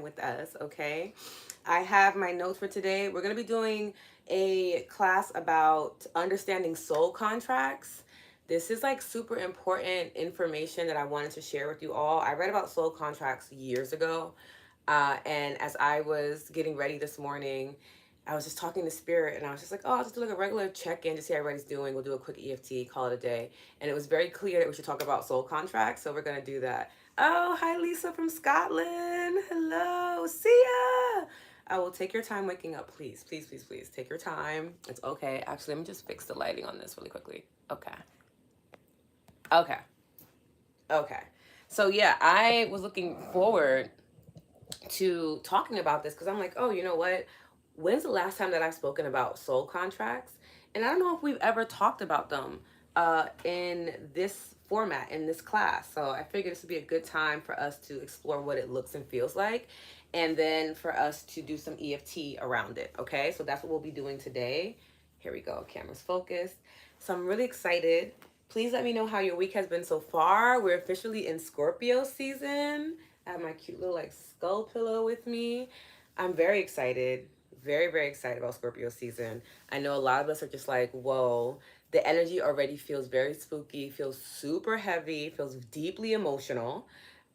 with us, okay? I have my notes for today. We're going to be doing a class about understanding soul contracts. This is like super important information that I wanted to share with you all. I read about soul contracts years ago. And as I was getting ready this morning, I was just talking to Spirit and I was just like, oh, I'll just do like a regular check in to see how everybody's doing. We'll do a quick EFT, call it a day. And it was very clear that we should talk about soul contracts. So we're going to do that. Oh, hi, Lisa from Scotland. Hello. See ya. I will take your time waking up, please. Please, please, please. Take your time. It's okay. Actually, let me just fix the lighting on this really quickly. Okay. Okay. Okay. So, yeah, I was looking forward to talking about this because I'm like, oh, you know what? When's the last time that I've spoken about soul contracts? And I don't know if we've ever talked about them in this format, in this class. So I figured this would be a good time for us to explore what it looks and feels like, and then for us to do some EFT around it. Okay, so that's what we'll be doing today. Here we go, camera's focused. So I'm really excited. Please let me know how your week has been so far. We're officially in Scorpio season. I have my cute little like skull pillow with me. I'm very excited. Very, very excited about Scorpio season. I know a lot of us are just like, whoa, the energy already feels very spooky, feels super heavy, feels deeply emotional.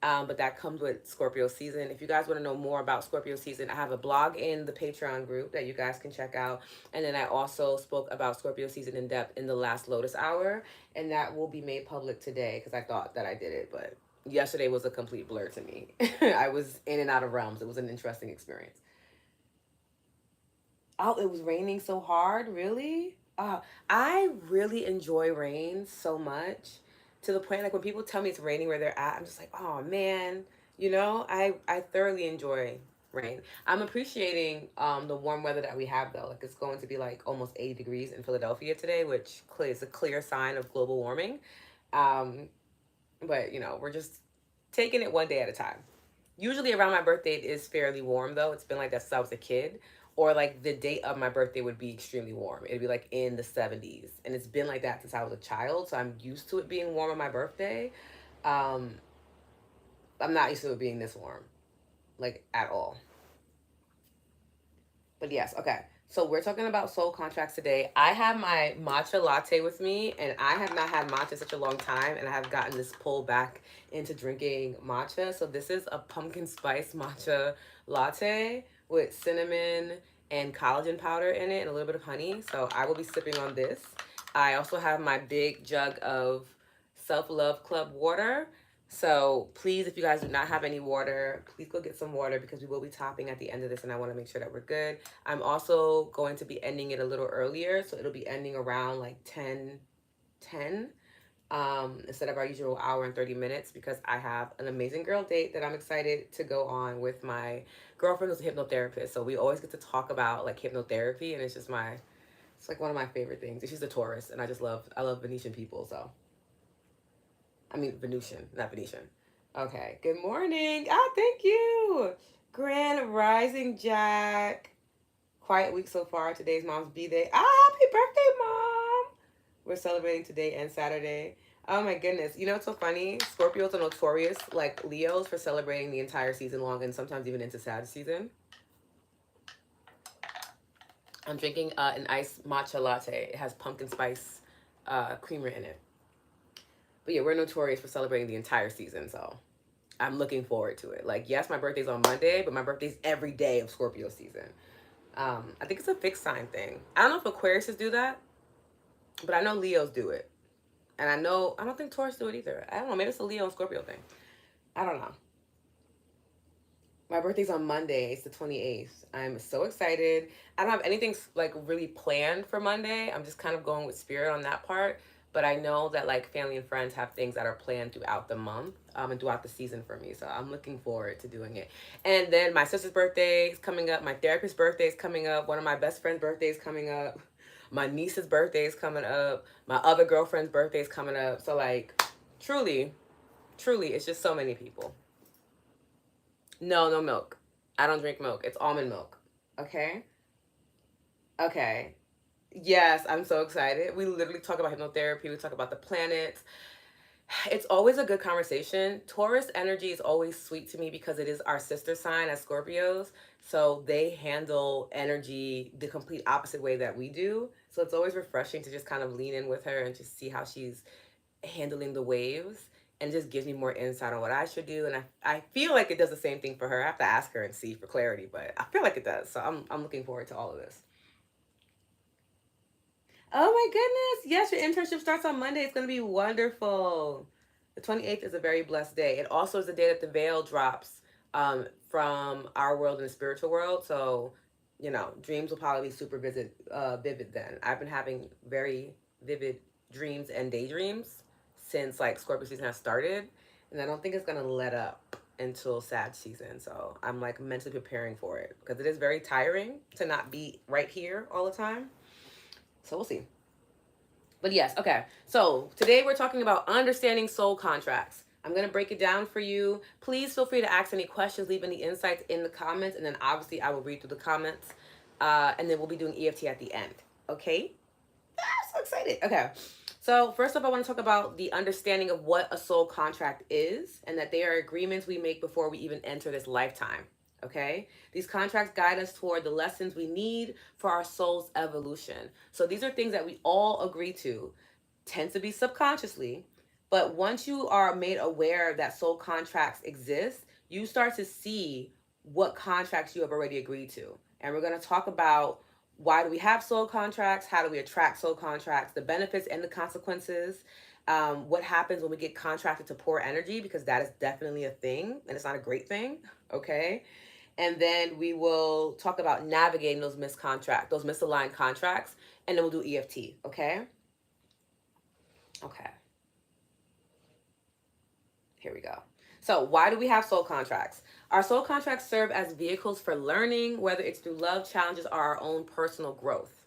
But that comes with Scorpio season. If you guys want to know more about Scorpio season, I have a blog in the Patreon group that you guys can check out. And then I also spoke about Scorpio season in depth in the last Lotus Hour. And that will be made public today because I thought that I did it. But yesterday was a complete blur to me. I was in and out of realms. It was an interesting experience. Oh, it was raining so hard, really? I really enjoy rain so much to the point like when people tell me it's raining where they're at, I'm just like, oh man, I thoroughly enjoy rain. I'm appreciating the warm weather that we have though. Like it's going to be like almost 80 degrees in Philadelphia today, which is a clear sign of global warming. Um, but we're just taking it one day at a time. Usually around my birthday it is fairly warm though. It's been like that since I was a kid. Or like the date of my birthday would be extremely warm. It'd be like in the 70s. And it's been like that since I was a child. So I'm used to it being warm on my birthday. Um, I'm not used to it being this warm. Like at all. But yes, okay. So we're talking about soul contracts today. I have my matcha latte with me, and I have not had matcha in such a long time, and I have gotten this pull back into drinking matcha. So this is a pumpkin spice matcha latte with cinnamon and collagen powder in it and a little bit of honey. So I will be sipping on this. I also have my big jug of Self Love Club water. So please, if you guys do not have any water, please go get some water because we will be topping at the end of this and I want to make sure that we're good. I'm also going to be ending it a little earlier. So it'll be ending around like 10 instead of our usual hour and 30 minutes because I have an amazing girl date that I'm excited to go on with my girlfriend who's a hypnotherapist. So we always get to talk about like hypnotherapy and it's like one of my favorite things. She's a Taurus and I love Venetian people. So I mean, Venusian, not Venetian. Okay. Good morning. Ah, thank you. Grand Rising Jack. Quiet week so far. Today's mom's B-Day. Ah, happy birthday, mom. We're celebrating today and Saturday. Oh my goodness. You know what's so funny? Scorpios are notorious, like Leos, for celebrating the entire season long and sometimes even into Sag season. I'm drinking an iced matcha latte. It has pumpkin spice creamer in it. But yeah, we're notorious for celebrating the entire season, so I'm looking forward to it. Like, yes, my birthday's on Monday, but my birthday's every day of Scorpio season. I think it's a fixed sign thing. I don't know if Aquariuses do that, but I know Leos do it. And I don't think Taurus do it either. I don't know, maybe it's a Leo and Scorpio thing. I don't know. My birthday's on Monday. It's the 28th. I'm so excited. I don't have anything like really planned for Monday. I'm just kind of going with spirit on that part. But I know that like family and friends have things that are planned throughout the month and throughout the season for me. So I'm looking forward to doing it. And then my sister's birthday is coming up. My therapist's birthday is coming up. One of my best friend's birthday is coming up. My niece's birthday is coming up. My other girlfriend's birthday is coming up. So like truly, truly, it's just so many people. No, no milk. I don't drink milk. It's almond milk. Okay? Okay. Yes, I'm so excited. We literally talk about hypnotherapy. We talk about the planets. It's always a good conversation. Taurus energy is always sweet to me because it is our sister sign as Scorpios. So they handle energy the complete opposite way that we do. So it's always refreshing to just kind of lean in with her and just see how she's handling the waves, and just gives me more insight on what I should do. And I feel like it does the same thing for her. I have to ask her and see for clarity, but I feel like it does. So I'm looking forward to all of this. Oh my goodness. Yes, your internship starts on Monday. It's going to be wonderful. The 28th is a very blessed day. It also is the day that the veil drops from our world and the spiritual world. So, dreams will probably be super vivid then. I've been having very vivid dreams and daydreams since like Scorpio season has started. And I don't think it's going to let up until Sag season. So I'm like mentally preparing for it because it is very tiring to not be right here all the time. So we'll see. But yes, okay. So today we're talking about understanding soul contracts. I'm going to break it down for you. Please feel free to ask any questions, leave any insights in the comments, and then obviously I will read through the comments. And then we'll be doing EFT at the end. Okay? I'm so excited. Okay. So first up, I want to talk about the understanding of what a soul contract is, and that they are agreements we make before we even enter this lifetime. Okay? These contracts guide us toward the lessons we need for our soul's evolution. So these are things that we all agree to, tends to be subconsciously, but once you are made aware that soul contracts exist, you start to see what contracts you have already agreed to. And we're going to talk about why do we have soul contracts, how do we attract soul contracts, the benefits and the consequences, what happens when we get contracted to poor energy, because that is definitely a thing and it's not a great thing. Okay. And then we will talk about navigating those misaligned contracts, and then we'll do EFT. Okay. Okay. Here we go. So, why do we have soul contracts? Our soul contracts serve as vehicles for learning, whether it's through love challenges or our own personal growth.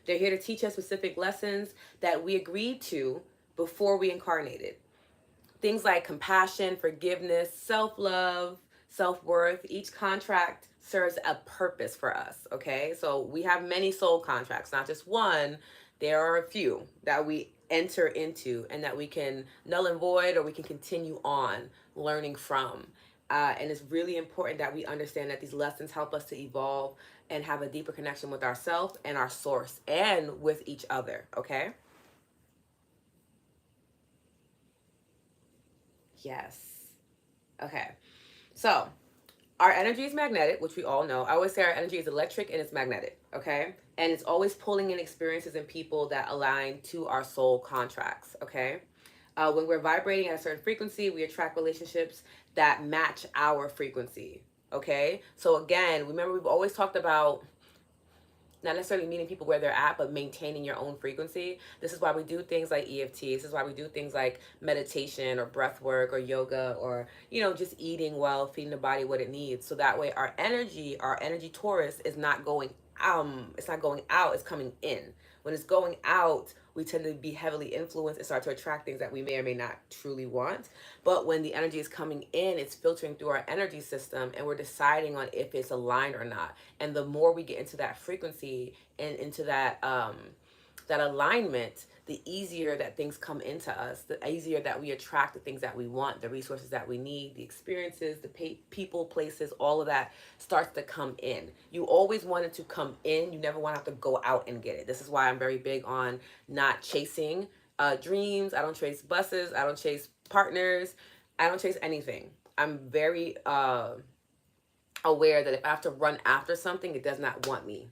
They're here to teach us specific lessons that we agreed to before we incarnated. Things like compassion, forgiveness, self love, self worth. Each contract serves a purpose for us, okay? So we have many soul contracts, not just one. There are a few that we enter into and that we can null and void, or we can continue on learning from. And it's really important that we understand that these lessons help us to evolve and have a deeper connection with ourselves and our source and with each other, okay? Yes. Okay. So, our energy is magnetic, which we all know. I always say our energy is electric and it's magnetic, okay? And it's always pulling in experiences and people that align to our soul contracts, okay? When we're vibrating at a certain frequency, we attract relationships that match our frequency, okay? So, again, remember, we've always talked about not necessarily meeting people where they're at, but maintaining your own frequency. This is why we do things like EFT. This is why we do things like meditation or breath work or yoga, or, just eating well, feeding the body what it needs. So that way our energy Taurus is not going it's not going out, it's coming in. When it's going out, we tend to be heavily influenced and start to attract things that we may or may not truly want. But when the energy is coming in, it's filtering through our energy system and we're deciding on if it's aligned or not. And the more we get into that frequency and into that alignment, the easier that things come into us, the easier that we attract the things that we want, the resources that we need, the experiences, the people, places, all of that starts to come in. You always want it to come in. You never want to have to go out and get it. This is why I'm very big on not chasing dreams. I don't chase buses. I don't chase partners. I don't chase anything. I'm very aware that if I have to run after something, it does not want me,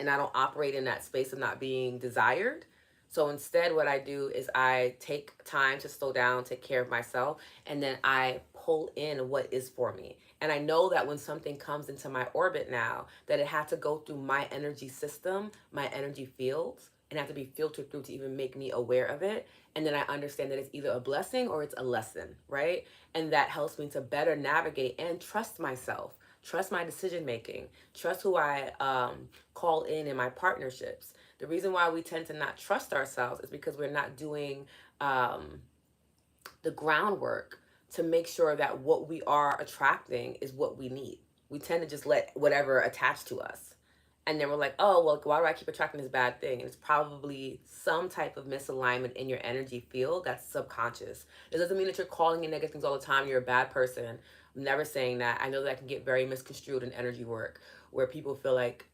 and I don't operate in that space of not being desired. So instead, what I do is I take time to slow down, take care of myself, and then I pull in what is for me. And I know that when something comes into my orbit now, that it had to go through my energy system, my energy fields, and have to be filtered through to even make me aware of it. And then I understand that it's either a blessing or it's a lesson, right? And that helps me to better navigate and trust myself, trust my decision making, trust who I call in my partnerships. The reason why we tend to not trust ourselves is because we're not doing the groundwork to make sure that what we are attracting is what we need. We tend to just let whatever attach to us. And then we're like, oh, well, why do I keep attracting this bad thing? And it's probably some type of misalignment in your energy field that's subconscious. It doesn't mean that you're calling in negative things all the time. You're a bad person. I'm never saying that. I know that can get very misconstrued in energy work, where people feel like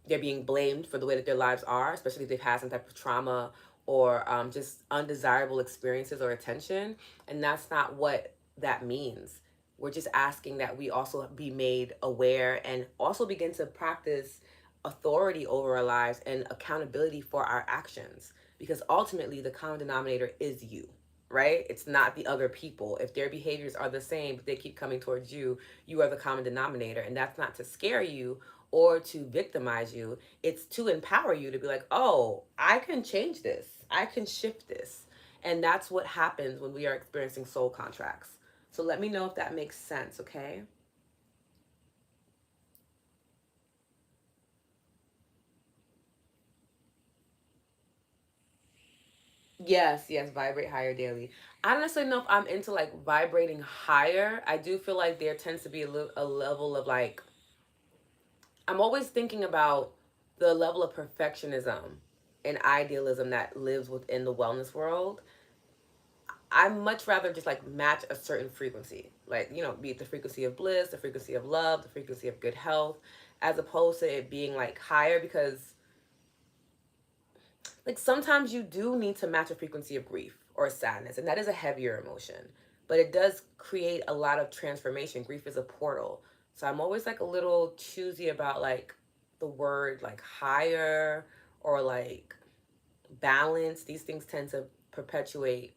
they're being blamed for the way that their lives are, especially if they've had some type of trauma or just undesirable experiences or attention. And that's not what that means. We're just asking that we also be made aware and also begin to practice authority over our lives and accountability for our actions. Because ultimately, the common denominator is you, right? It's not the other people. If their behaviors are the same, but they keep coming towards you, you are the common denominator. And that's not to scare you or to victimize you. It's to empower you to be like, oh, I can change this. I can shift this. And that's what happens when we are experiencing soul contracts. So let me know if that makes sense, okay? Yes, yes, vibrate higher daily. I don't necessarily know if I'm into like vibrating higher. I do feel like there tends to be a level of like, I'm always thinking about the level of perfectionism and idealism that lives within the wellness world. I much rather just like match a certain frequency, like, you know, be it the frequency of bliss, the frequency of love, the frequency of good health, as opposed to it being like higher, because like sometimes you do need to match a frequency of grief or sadness, and that is a heavier emotion, but it does create a lot of transformation. Grief is a portal. So I'm always like a little choosy about like the word like higher or like balance. These things tend to perpetuate,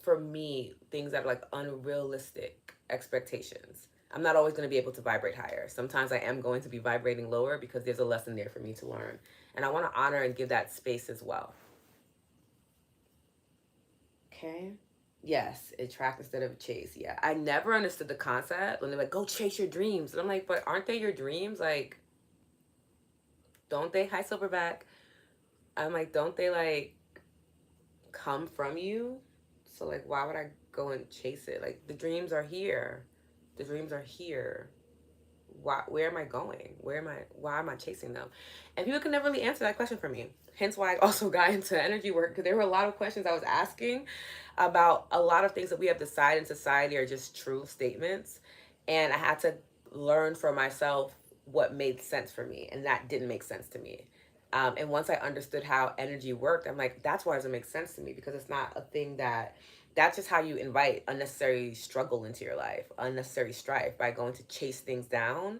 for me, things that are like unrealistic expectations. I'm not always going to be able to vibrate higher. Sometimes I am going to be vibrating lower because there's a lesson there for me to learn. And I want to honor and give that space as well. Okay. Yes, attract instead of chase. Yeah. I never understood the concept when they're like, go chase your dreams. And I'm like, but aren't they your dreams? Like, don't they? Hi, Silverback. I'm like, don't they like come from you? So, like, why would I go and chase it? Like, the dreams are here. The dreams are here. Where am I going? Why am I chasing them? And people can never really answer that question for me. Hence why I also got into energy work, because there were a lot of questions I was asking about a lot of things that we have decided in society are just true statements. And I had to learn for myself what made sense for me, and that didn't make sense to me. And once I understood how energy worked, I'm like, that's why it doesn't make sense to me, because it's not a thing that, that's just how you invite unnecessary struggle into your life, unnecessary strife by going to chase things down.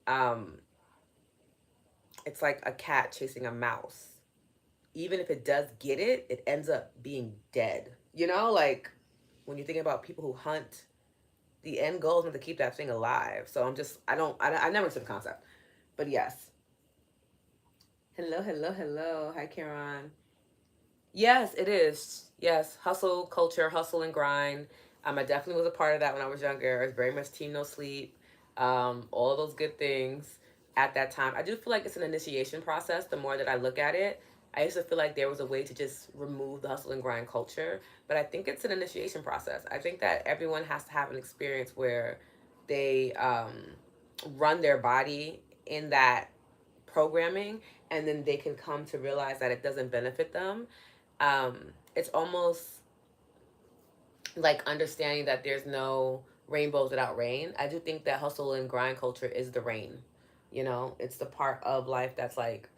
Um, it's like a cat chasing a mouse. Even if it does get it, it ends up being dead. You know, like when you're thinking about people who hunt, the end goal is not to keep that thing alive. So I'm just, I never understood the concept. But yes. Hello, hello, hello. Hi, Karen. Yes, it is. Yes, hustle culture, hustle and grind. I definitely was a part of that when I was younger. I was very much team no sleep. All of those good things at that time. I do feel like it's an initiation process. The more that I look at it, I used to feel like there was a way to just remove the hustle and grind culture, but I think it's an initiation process. I think that everyone has to have an experience where they run their body in that programming, and then they can come to realize that it doesn't benefit them. um it's almost like understanding that there's no rainbows without rain. I do think that hustle and grind culture is the rain. You know, it's the part of life that's like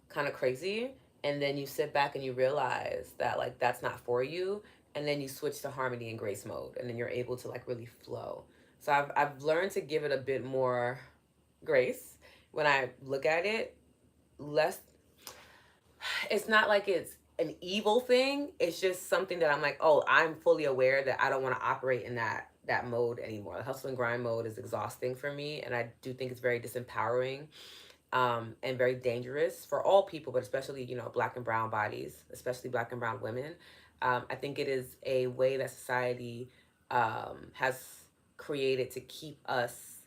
kind of crazy, and then you sit back and you realize that like that's not for you, and then you switch to harmony and grace mode, and then you're able to like really flow. So I've learned to give it a bit more grace when I look at it. Less, it's not like it's an evil thing. It's just something that I'm like, oh, I'm fully aware that I don't want to operate in that mode anymore. The hustle and grind mode is exhausting for me, and I do think it's very disempowering, and very dangerous for all people, but especially, you know, black and brown bodies, especially black and brown women. I think it is a way that society has created to keep us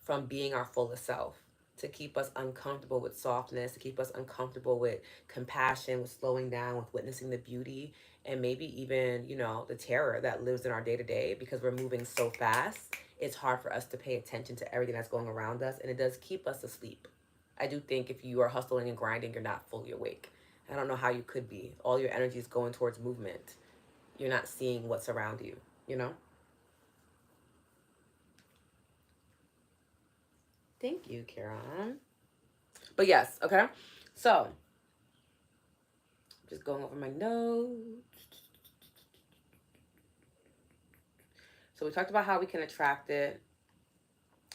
from being our fullest self, to keep us uncomfortable with softness, to keep us uncomfortable with compassion, with slowing down, with witnessing the beauty, and maybe even, you know, the terror that lives in our day to day, because we're moving so fast. it's hard for us to pay attention to everything that's going around us, and it does keep us asleep. I do think if you are hustling and grinding, you're not fully awake. I don't know how you could be. All your energy is going towards movement. You're not seeing what's around you, you know? Thank you, Caroline. But yes, okay. So, just going over my notes. So, we talked about how we can attract it.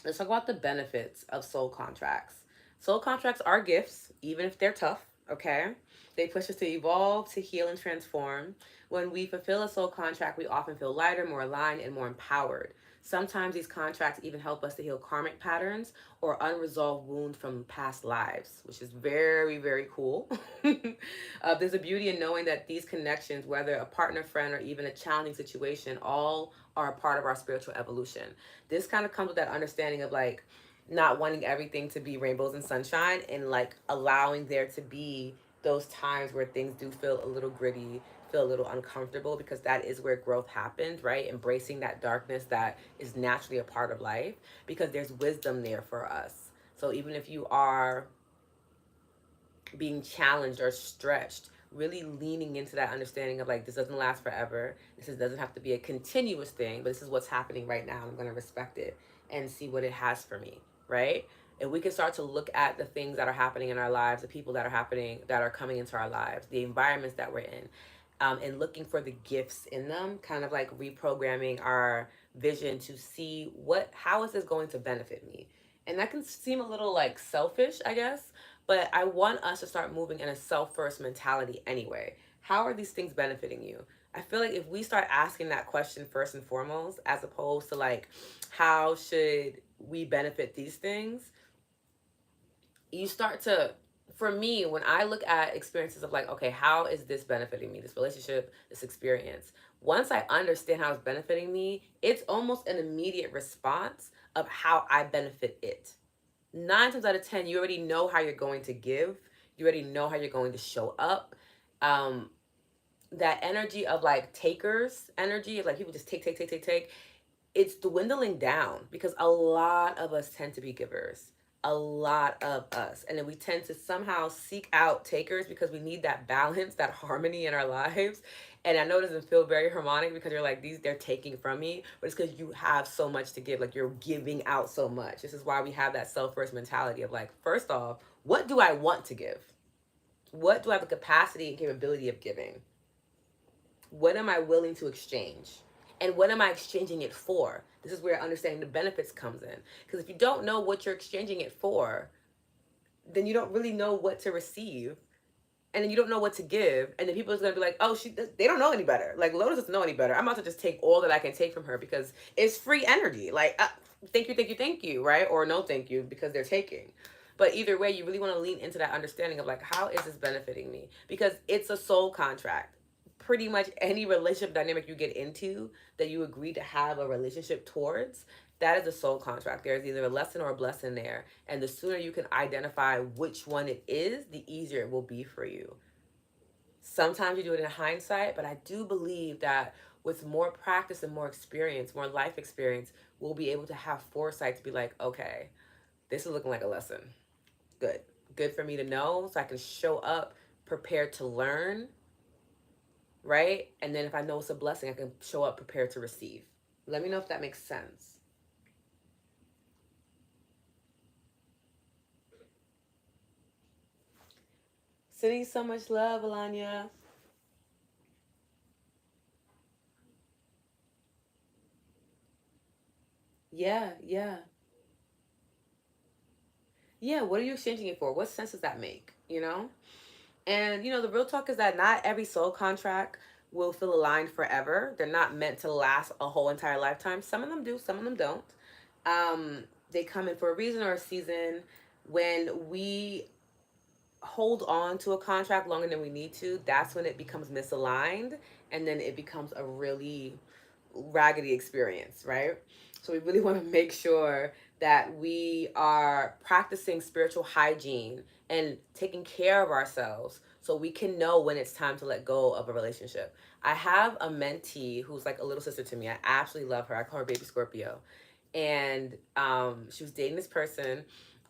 Let's talk about the benefits of soul contracts. Soul contracts are gifts, even if they're tough, okay? They push us to evolve, to heal, and transform. When we fulfill a soul contract, we often feel lighter, more aligned, and more empowered. Sometimes these contracts even help us to heal karmic patterns or unresolved wounds from past lives, which is very, very cool. There's a beauty in knowing that these connections, whether a partner, friend, or even a challenging situation, all are a part of our spiritual evolution. This kind of comes with that understanding of like not wanting everything to be rainbows and sunshine, and like allowing there to be those times where things do feel a little gritty, feel a little uncomfortable, because that is where growth happens, right? Embracing that darkness that is naturally a part of life, because there's wisdom there for us. So even if you are being challenged or stretched, really leaning into that understanding of like, this doesn't last forever. Doesn't have to be a continuous thing, but this is what's happening right now. I'm going to respect it and see what it has for me, right? And we can start to look at the things that are happening in our lives, the people that are happening, that are coming into our lives, the environments that we're in, and looking for the gifts in them, kind of like reprogramming our vision to see how is this going to benefit me? And that can seem a little like selfish, I guess, but I want us to start moving in a self first mentality anyway. How are these things benefiting you? I feel like if we start asking that question first and foremost, as opposed to like, how should we benefit these things? You start to, for me, when I look at experiences of like, okay, how is this benefiting me? This relationship, this experience. Once I understand how it's benefiting me, it's almost an immediate response of how I benefit it. 9 times out of 10, you already know how you're going to give. You already know how you're going to show up. Um, that energy of like takers energy of like people just take, take, take, take, take. It's dwindling down because a lot of us tend to be givers. A lot of us. And then we tend to somehow seek out takers because we need that balance, that harmony in our lives. And I know it doesn't feel very harmonic because you're like, they're taking from me, but it's because you have so much to give. Like you're giving out so much. This is why we have that self-first mentality of like, first off, what do I want to give? What do I have the capacity and capability of giving? What am I willing to exchange? And what am I exchanging it for? This is where understanding the benefits comes in. Because if you don't know what you're exchanging it for, then you don't really know what to receive. And then you don't know what to give. And then people are going to be like, oh, they don't know any better. Like, Lotus doesn't know any better. I'm about to just take all that I can take from her because it's free energy. Like, thank you, thank you, thank you, right? Or no thank you because they're taking. But either way, you really want to lean into that understanding of like, how is this benefiting me? Because it's a soul contract. Pretty much any relationship dynamic you get into that you agree to have a relationship towards, that is a soul contract. There's either a lesson or a blessing there. And the sooner you can identify which one it is, the easier it will be for you. Sometimes you do it in hindsight, but I do believe that with more practice and more experience, more life experience, we'll be able to have foresight to be like, okay, this is looking like a lesson. Good. Good for me to know so I can show up prepared to learn, right? And then if I know it's a blessing, I can show up prepared to receive. Let me know if that makes sense. Sending so much love, Alanya. Yeah, yeah. Yeah, what are you exchanging it for? What sense does that make? You know? And, the real talk is that not every soul contract will feel aligned forever. They're not meant to last a whole entire lifetime. Some of them do, some of them don't. They come in for a reason or a season. When we hold on to a contract longer than we need to, that's when it becomes misaligned, and then it becomes a really raggedy experience, right? So we really want to make sure that we are practicing spiritual hygiene and taking care of ourselves so we can know when it's time to let go of a relationship. I have a mentee who's like a little sister to me. I absolutely love her. I call her Baby Scorpio. and she was dating this person,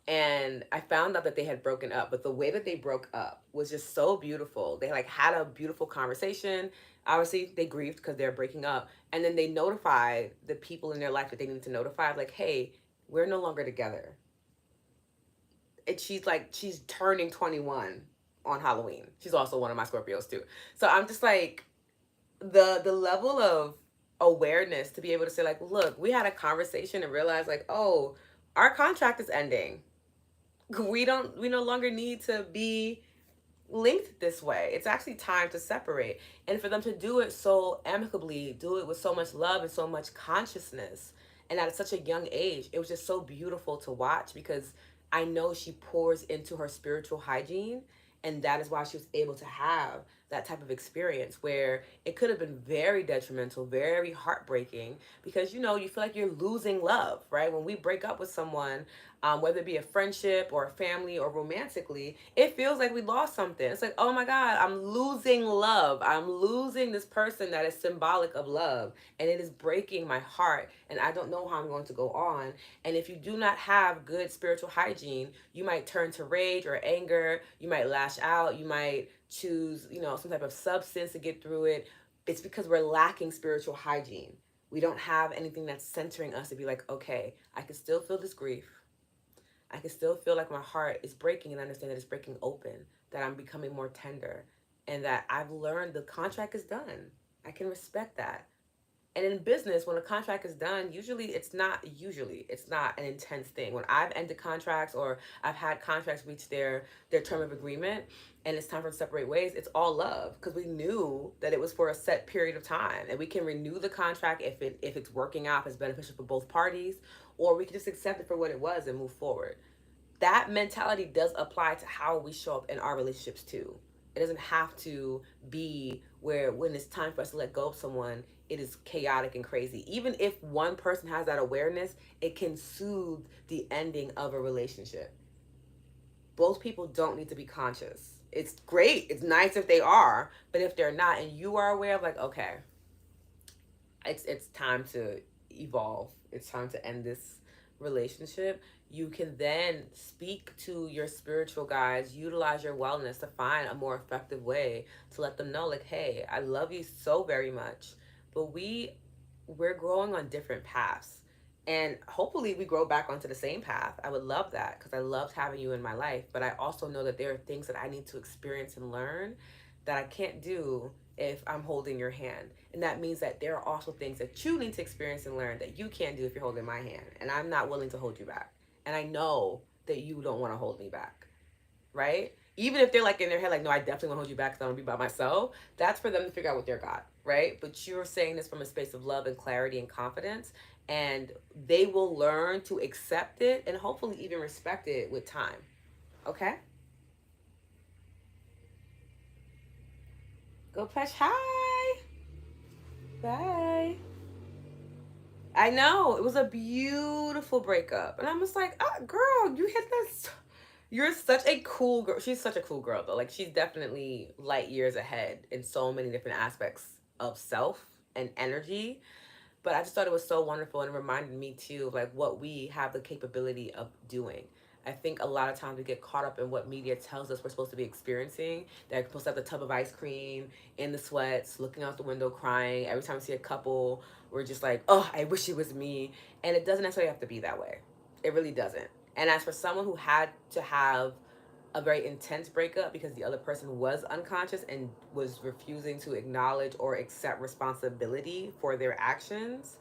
and I found out that they had broken up. But the way that they broke up was just so beautiful. They like had a beautiful conversation. Obviously, they grieved because they're breaking up, and then they notified the people in their life that they needed to notify, like, "Hey, we're no longer together." And she's turning 21 on Halloween. She's also one of my Scorpios too. So I'm just like, the level of awareness to be able to say, like, look, we had a conversation and realize, like, oh, our contract is ending. We no longer need to be linked this way. It's actually time to separate. And for them to do it so amicably, do it with so much love and so much consciousness, and at such a young age, it was just so beautiful to watch, because I know she pours into her spiritual hygiene, and that is why she was able to have that type of experience where it could have been very detrimental, very heartbreaking, because you feel like you're losing love, right? When we break up with someone, whether it be a friendship or a family or romantically, it feels like we lost something. It's like, oh my God, I'm losing love. I'm losing this person that is symbolic of love, and it is breaking my heart, and I don't know how I'm going to go on. And if you do not have good spiritual hygiene, you might turn to rage or anger. You might lash out. You might choose, some type of substance to get through it. It's because we're lacking spiritual hygiene. We don't have anything that's centering us to be like, okay, I can still feel this grief. I can still feel like my heart is breaking, and understand that it's breaking open, that I'm becoming more tender, and that I've learned the contract is done. I can respect that. And in business, when a contract is done, usually it's not an intense thing. When I've ended contracts, or I've had contracts reach their term of agreement, and it's time for to separate ways, it's all love, because we knew that it was for a set period of time, and we can renew the contract if it's working out, if it's beneficial for both parties, or we can just accept it for what it was and move forward. That mentality does apply to how we show up in our relationships too. It doesn't have to be where when it's time for us to let go of someone, it is chaotic and crazy. Even if one person has that awareness, it can soothe the ending of a relationship. Both people don't need to be conscious. It's great. It's nice if they are, but if they're not, and you are aware of, like, okay, it's time to evolve. It's time to end this relationship. You can then speak to your spiritual guides, utilize your wellness to find a more effective way to let them know, like, hey, I love you so very much, but we're growing on different paths. And hopefully we grow back onto the same path. I would love that, because I loved having you in my life. But I also know that there are things that I need to experience and learn that I can't do if I'm holding your hand. And that means that there are also things that you need to experience and learn that you can't do if you're holding my hand. And I'm not willing to hold you back. And I know that you don't want to hold me back, right? Even if they're like in their head, like, no, I definitely want to hold you back because I want to be by myself. That's for them to figure out what they're got, right? But you're saying this from a space of love and clarity and confidence. And they will learn to accept it and hopefully even respect it with time. Okay? Go Pesh. Hi. Bye. I know. It was a beautiful breakup. And I'm just like, oh, girl, you hit this. You're such a cool girl. She's such a cool girl, though. Like, she's definitely light years ahead in so many different aspects of self and energy. But I just thought it was so wonderful, and it reminded me too of like what we have the capability of doing. I think a lot of times we get caught up in what media tells us we're supposed to be experiencing. They're supposed to have the tub of ice cream, in the sweats, looking out the window, crying. Every time we see a couple, we're just like, oh, I wish it was me. And it doesn't necessarily have to be that way. It really doesn't. And as for someone who had to have a very intense breakup because the other person was unconscious and was refusing to acknowledge or accept responsibility for their actions,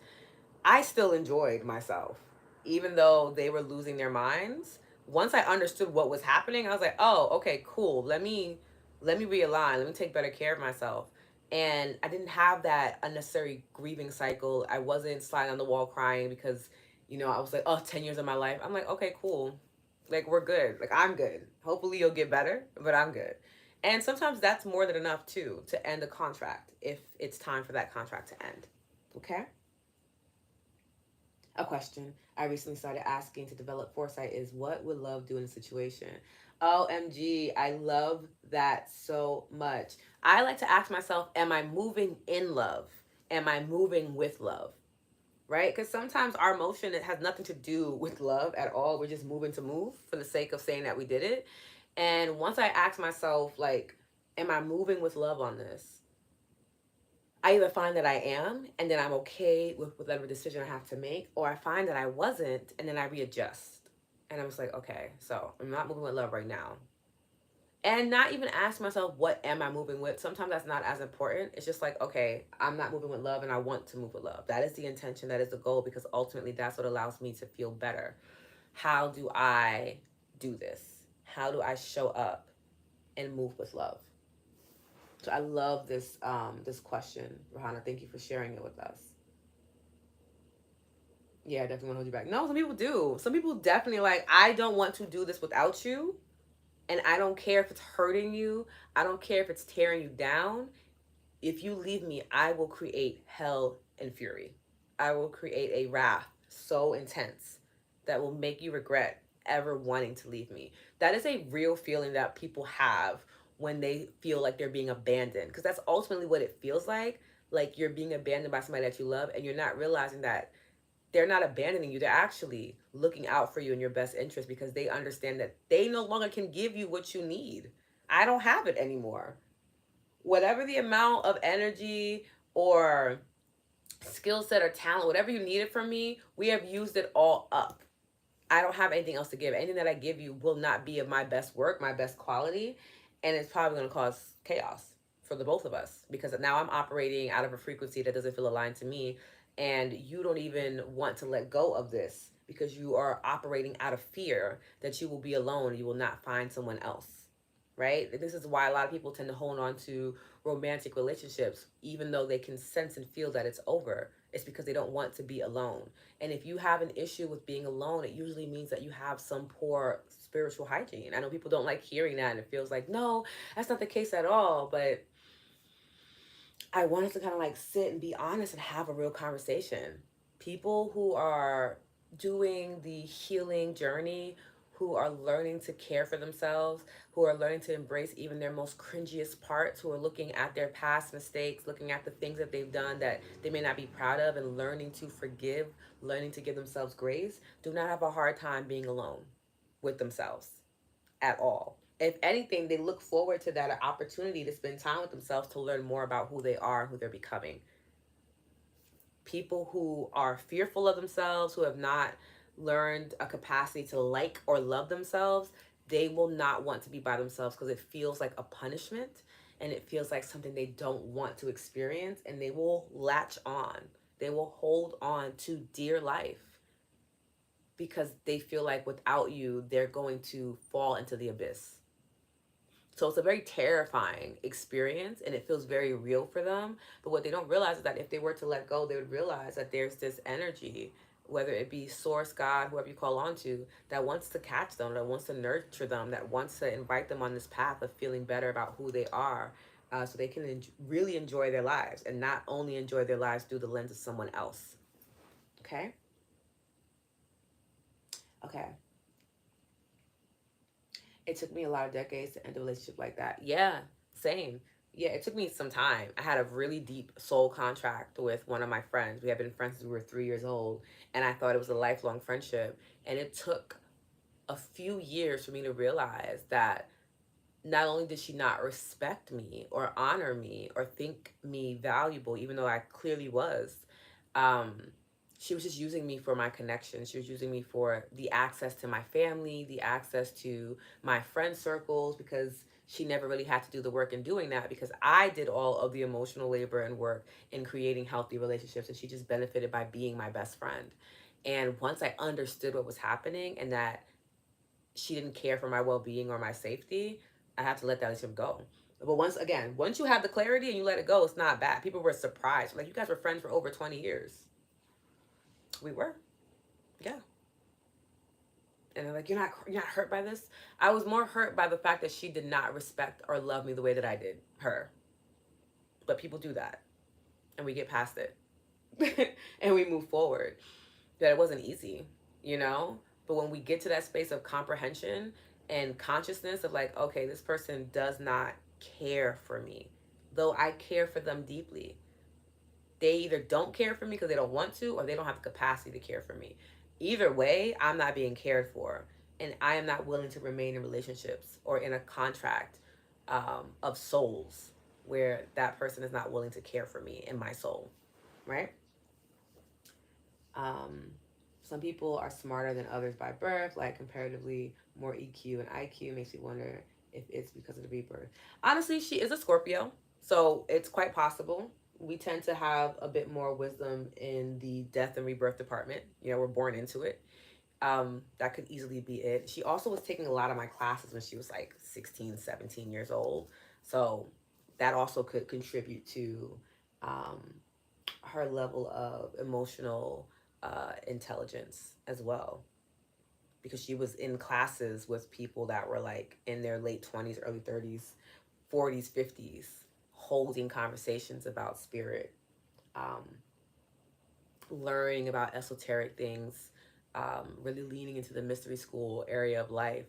I still enjoyed myself, even though they were losing their minds. Once I understood what was happening, I was like, oh, okay, cool. Let me realign. Let me take better care of myself. And I didn't have that unnecessary grieving cycle. I wasn't sliding on the wall crying because, I was like, oh, 10 years of my life. I'm like, okay, cool. Like, we're good. Like, I'm good. Hopefully you'll get better, but I'm good. And sometimes that's more than enough too to end a contract if it's time for that contract to end. Okay? A question I recently started asking to develop foresight is, what would love do in a situation? OMG, I love that so much. I like to ask myself, am I moving in love? Am I moving with love? right? Because sometimes our emotion, it has nothing to do with love at all. We're just moving to move for the sake of saying that we did it. And once I ask myself, like, am I moving with love on this? I either find that I am, and then I'm okay with whatever decision I have to make, or I find that I wasn't, and then I readjust. And I'm just like, okay, so I'm not moving with love right now. And not even ask myself, what am I moving with? Sometimes that's not as important. It's just like, okay, I'm not moving with love and I want to move with love. That is the intention, that is the goal, because ultimately that's what allows me to feel better. How do I do this? How do I show up and move with love? So I love this question, Rohana. Thank you for sharing it with us. Yeah, I definitely want to hold you back. No, some people do. Some people definitely like, I don't want to do this without you. And I don't care if it's hurting you. I don't care if it's tearing you down. If you leave me, I will create hell and fury. I will create a wrath so intense that will make you regret ever wanting to leave me. That is a real feeling that people have when they feel like they're being abandoned, because that's ultimately what it feels like you're being abandoned by somebody that you love, and you're not realizing that they're not abandoning you. They're actually looking out for you in your best interest, because they understand that they no longer can give you what you need. I don't have it anymore. Whatever the amount of energy or skill set or talent, whatever you needed from me, we have used it all up. I don't have anything else to give. Anything that I give you will not be of my best work, my best quality, and it's probably going to cause chaos for the both of us, because now I'm operating out of a frequency that doesn't feel aligned to me, and you don't even want to let go of this because you are operating out of fear that you will be alone and you will not find someone else. Right? This is why a lot of people tend to hold on to romantic relationships even though they can sense and feel that it's over. It's because they don't want to be alone. And if you have an issue with being alone, it usually means that you have some poor spiritual hygiene. I know people don't like hearing that, and it feels like, no, that's not the case at all. But I wanted to kind of like sit and be honest and have a real conversation. People who are doing the healing journey, who are learning to care for themselves, who are learning to embrace even their most cringiest parts, who are looking at their past mistakes, looking at the things that they've done that they may not be proud of, and learning to forgive, learning to give themselves grace, do not have a hard time being alone with themselves at all. If anything, they look forward to that opportunity to spend time with themselves, to learn more about who they are, who they're becoming. People who are fearful of themselves, who have not learned a capacity to like or love themselves, they will not want to be by themselves because it feels like a punishment, and it feels like something they don't want to experience, and they will latch on. They will hold on to dear life because they feel like without you, they're going to fall into the abyss. So it's a very terrifying experience, and it feels very real for them. But what they don't realize is that if they were to let go, they would realize that there's this energy, whether it be source, God, whoever you call on to, that wants to catch them, that wants to nurture them, that wants to invite them on this path of feeling better about who they are, so they can really enjoy their lives, and not only enjoy their lives through the lens of someone else. Okay? Okay. It took me a lot of decades to end a relationship like that. Yeah, same. Yeah, it took me some time. I had a really deep soul contract with one of my friends. We had been friends since we were 3 years old, and I thought it was a lifelong friendship. And it took a few years for me to realize that not only did she not respect me or honor me or think me valuable, even though I clearly was, um, she was just using me for my connection. She was using me for the access to my family, the access to my friend circles, because she never really had to do the work in doing that, because I did all of the emotional labor and work in creating healthy relationships, and she just benefited by being my best friend. And once I understood what was happening, and that she didn't care for my well-being or my safety, I had to let that relationship go. But once you have the clarity and you let it go, it's not bad. People were surprised, like, you guys were friends for over 20 years. We were. Yeah. And they're like, you're not hurt by this? I was more hurt by the fact that she did not respect or love me the way that I did her. But people do that, and we get past it. And we move forward. That it wasn't easy, you know? But when we get to that space of comprehension and consciousness of like, okay, this person does not care for me, though I care for them deeply. They either don't care for me because they don't want to, or they don't have the capacity to care for me. Either way, I'm not being cared for, and I am not willing to remain in relationships or in a contract of souls where that person is not willing to care for me and my soul, right? Um, some people are smarter than others by birth, like comparatively more EQ and IQ. Makes me wonder if it's because of the rebirth. Honestly, she is a Scorpio, so it's quite possible. We tend to have a bit more wisdom in the death and rebirth department. You know, we're born into it. That could easily be it. She also was taking a lot of my classes when she was like 16, 17 years old. So that also could contribute to um, her level of emotional intelligence as well, because she was in classes with people that were like in their late 20s, early 30s, 40s, 50s, holding conversations about spirit, um, learning about esoteric things, really leaning into the mystery school area of life.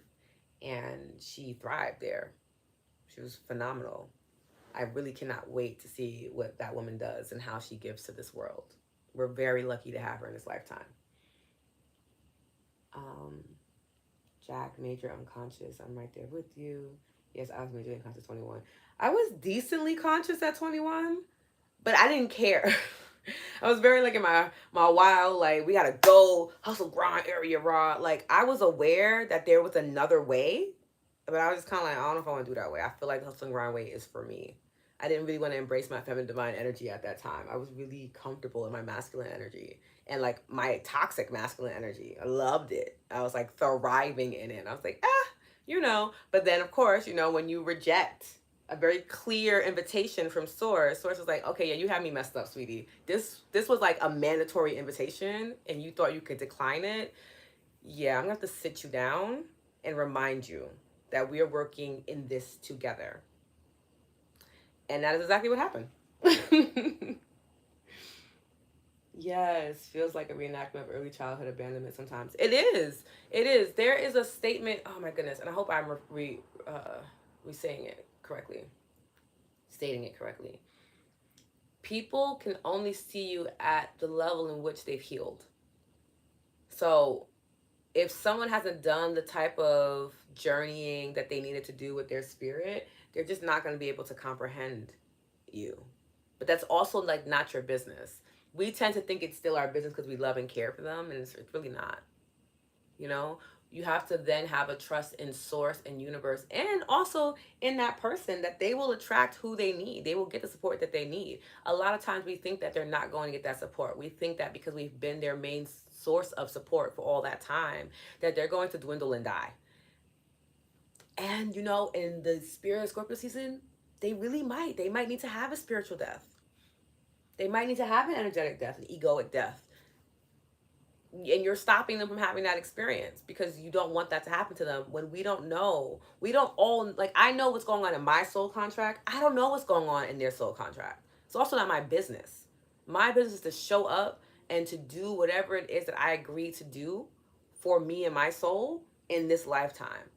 And she thrived there. She was phenomenal. I really cannot wait to see what that woman does and how she gives to this world. We're very lucky to have her in this lifetime. Um, Jack, major unconscious. I'm right there with you. Yes, I was major unconscious 21. I was decently conscious at 21, but I didn't care. I was very like in my wild, like we gotta go hustle grind area raw. Like I was aware that there was another way, but I was just kind of like, I don't know if I want to do that way. I feel like the hustle and grind way is for me. I didn't really want to embrace my feminine divine energy at that time. I was really comfortable in my masculine energy and like my toxic masculine energy. I loved it. I was like thriving in it. And I was like, you know. But then of course, you know, when you reject a very clear invitation from Source was like, okay, yeah, you had me messed up, sweetie. This was like a mandatory invitation, and you thought you could decline it. Yeah, I'm gonna have to sit you down and remind you that we are working in this together. And that is exactly what happened. Yes, feels like a reenactment of early childhood abandonment sometimes. It is. It is. There is a statement. Oh my goodness. And I hope I'm saying it correctly, stating it correctly. People can only see you at the level in which they've healed. So if someone hasn't done the type of journeying that they needed to do with their spirit, they're just not going to be able to comprehend you. But that's also like not your business. We tend to think it's still our business because we love and care for them, and it's really not. You know, you have to then have a trust in source and universe, and also in that person, that they will attract who they need. They will get the support that they need. A lot of times we think that they're not going to get that support. We think that because we've been their main source of support for all that time, that they're going to dwindle and die. And you know, in the spirit of Scorpio season, they really might. They might need to have a spiritual death. They might need to have an energetic death, an egoic death. And you're stopping them from having that experience because you don't want that to happen to them. When we don't know, we don't all, like, I know what's going on in my soul contract. I don't know what's going on in their soul contract. It's also not my business. My business is to show up and to do whatever it is that I agree to do for me and my soul in this lifetime.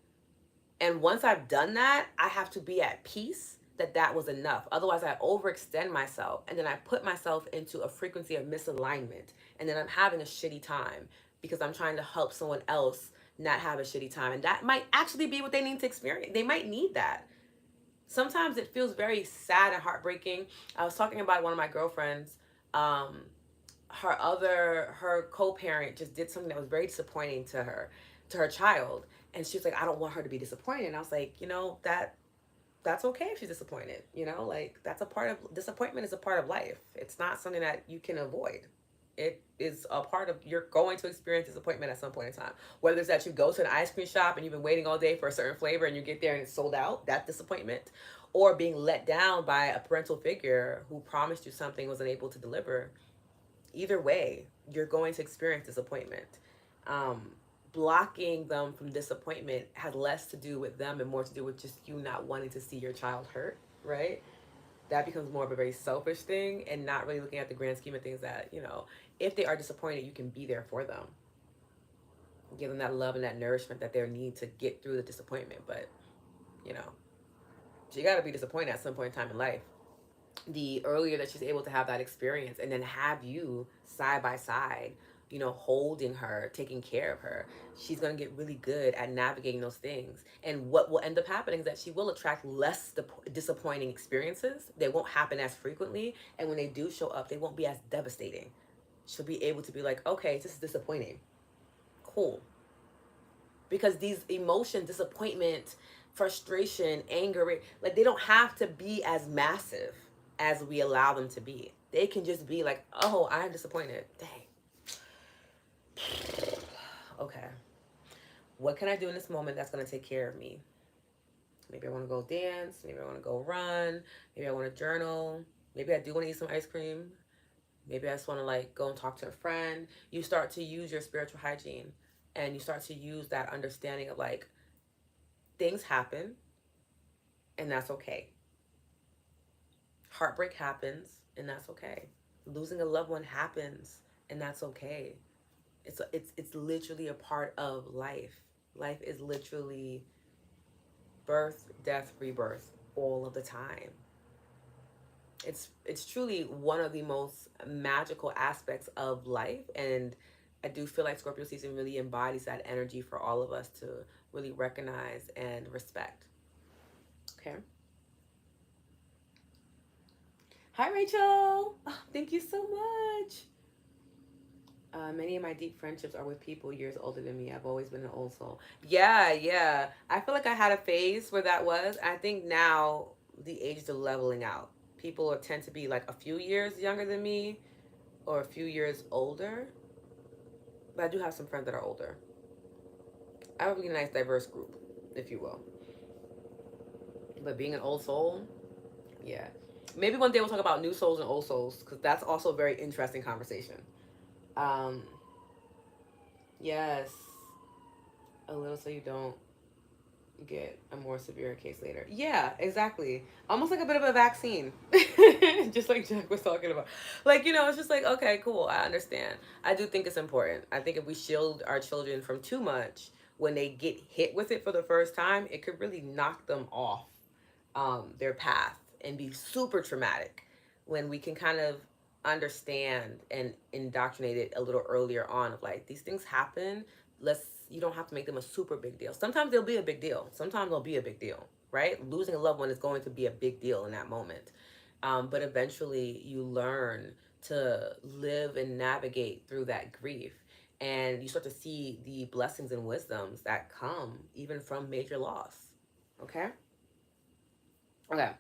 And once I've done that, I have to be at peace that that was enough. Otherwise, I overextend myself, and then I put myself into a frequency of misalignment, and then I'm having a shitty time because I'm trying to help someone else not have a shitty time. And that might actually be what they need to experience. They might need that. Sometimes it feels very sad and heartbreaking. I was talking about one of my girlfriends. Um, her co-parent just did something that was very disappointing to her child, and she was like, I don't want her to be disappointed. And I was like, you know, that's okay if she's disappointed. You know, like that's a part of, disappointment is a part of life. It's not something that you can avoid. It is a part of, you're going to experience disappointment at some point in time. Whether it's that you go to an ice cream shop and you've been waiting all day for a certain flavor and you get there and it's sold out, that disappointment, or being let down by a parental figure who promised you something, wasn't able to deliver. Either way, you're going to experience disappointment. Um, Blocking them from disappointment has less to do with them and more to do with just you not wanting to see your child hurt, right? That becomes more of a very selfish thing and not really looking at the grand scheme of things that, you know, if they are disappointed, you can be there for them. Give them that love and that nourishment that they need to get through the disappointment. But, you know, you got to be disappointed at some point in time in life. the earlier that she's able to have that experience, and then have you side by side, holding her, taking care of her, she's going to get really good at navigating those things. And what will end up happening is that she will attract less disappointing experiences. They won't happen as frequently, and when they do show up, they won't be as devastating. She'll be able to be like, okay, this is disappointing, cool. Because these emotions, disappointment, frustration, anger, like, they don't have to be as massive as we allow them to be. They can just be like, oh, I'm disappointed. Dang. Okay. What can I do in this moment that's going to take care of me? Maybe I want to go dance. Maybe I want to go run. Maybe I want to journal. Maybe I do want to eat some ice cream. Maybe I just want to like go and talk to a friend. You start to use your spiritual hygiene, and you start to use that understanding of like, things happen, and that's okay. Heartbreak happens, and that's okay. Losing a loved one happens, and that's okay. It's literally a part of life. Life is literally birth, death, rebirth all of the time. It's truly one of the most magical aspects of life, and I do feel like Scorpio season really embodies that energy for all of us to really recognize and respect. Okay. Hi, Rachel. Oh, thank you so much. Many of my deep friendships are with people years older than me. I've always been an old soul. Yeah, yeah. I feel like I had a phase where that was. I think now the ages are leveling out. People tend to be like a few years younger than me or a few years older. But I do have some friends that are older. I have a really nice, diverse group, if you will. But being an old soul, yeah. Maybe one day we'll talk about new souls and old souls, because that's also a very interesting conversation. Um, yes. A little so you don't get a more severe case later. Yeah, exactly. Almost like a bit of a vaccine. Just like Jack was talking about. Like, it's just like, okay, cool, I understand. I do think it's important. I think if we shield our children from too much, when they get hit with it for the first time, it could really knock them off their path and be super traumatic. When we can kind of understand and indoctrinate it a little earlier on, of like, these things happen, let's you don't have to make them a super big deal. Sometimes they'll be a big deal, sometimes they'll be a big deal, right? Losing a loved one is going to be a big deal in that moment, but eventually you learn to live and navigate through that grief, and you start to see the blessings and wisdoms that come even from major loss. Okay. Okay,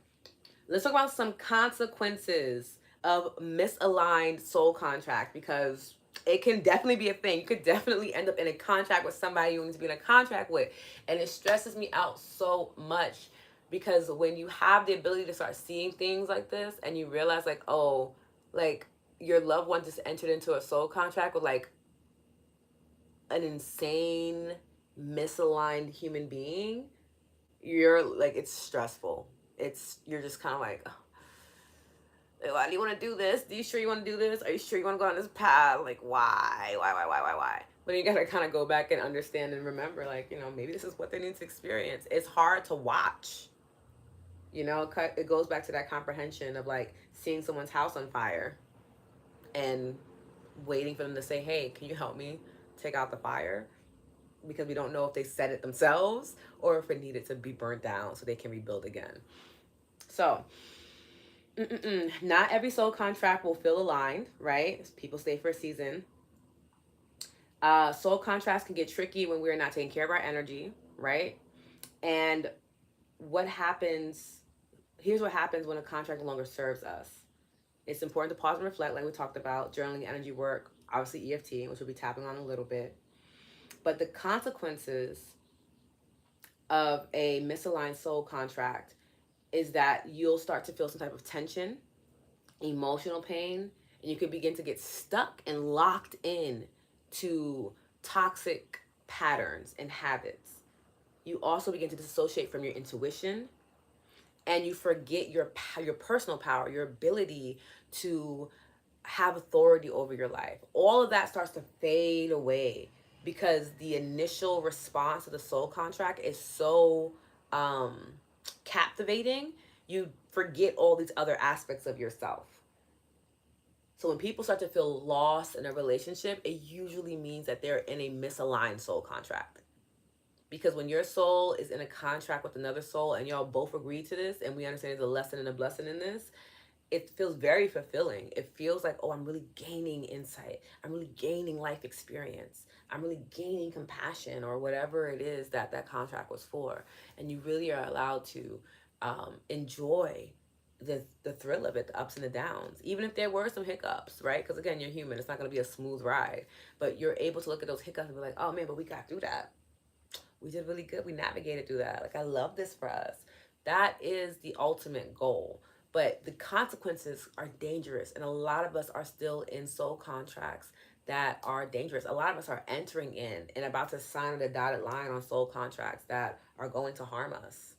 let's talk about some consequences of misaligned soul contract, because it can definitely be a thing. You could definitely end up in a contract with somebody you need to be in a contract with. And it stresses me out so much, because when you have the ability to start seeing things like this, and you realize like, oh, like, your loved one just entered into a soul contract with like an insane misaligned human being, you're like, it's stressful. You're just kind of like, why do you want to do this? Do you sure you want to do this? Are you sure you want to go on this path? Like, why? But you gotta kind of go back and understand and remember, like, maybe this is what they need to experience. It's hard to watch. It goes back to that comprehension of like seeing someone's house on fire and waiting for them to say, hey, can you help me take out the fire? Because we don't know if they set it themselves or if it needed to be burnt down so they can rebuild again. So, not every soul contract will feel aligned, right? People stay for a season. Soul contracts can get tricky when we're not taking care of our energy, right? And what happens, here's what happens when a contract no longer serves us. It's important to pause and reflect, like we talked about, journaling, energy work, obviously EFT, which we'll be tapping on a little bit. But the consequences of a misaligned soul contract is that you'll start to feel some type of tension, emotional pain, and you could begin to get stuck and locked in to toxic patterns and habits. You also begin to dissociate from your intuition, and you forget your personal power, your ability to have authority over your life. All of that starts to fade away, because the initial response to the soul contract is so captivating. You forget all these other aspects of yourself. So when people start to feel lost in a relationship, it usually means that they're in a misaligned soul contract. Because when your soul is in a contract with another soul and y'all both agree to this, and we understand there's a lesson and a blessing in this, it feels very fulfilling. It feels like, oh, I'm really gaining insight. I'm really gaining life experience. I'm really gaining compassion, or whatever it is that that contract was for. And you really are allowed to enjoy the thrill of it, the ups and the downs, even if there were some hiccups, right? Because again, you're human. It's not going to be a smooth ride, but you're able to look at those hiccups and be like, oh man, but we got through that. We did really good. We navigated through that. Like, I love this for us. That is the ultimate goal. But the consequences are dangerous. And a lot of us are still in soul contracts that are dangerous. A lot of us are entering in and about to sign the dotted line on soul contracts that are going to harm us.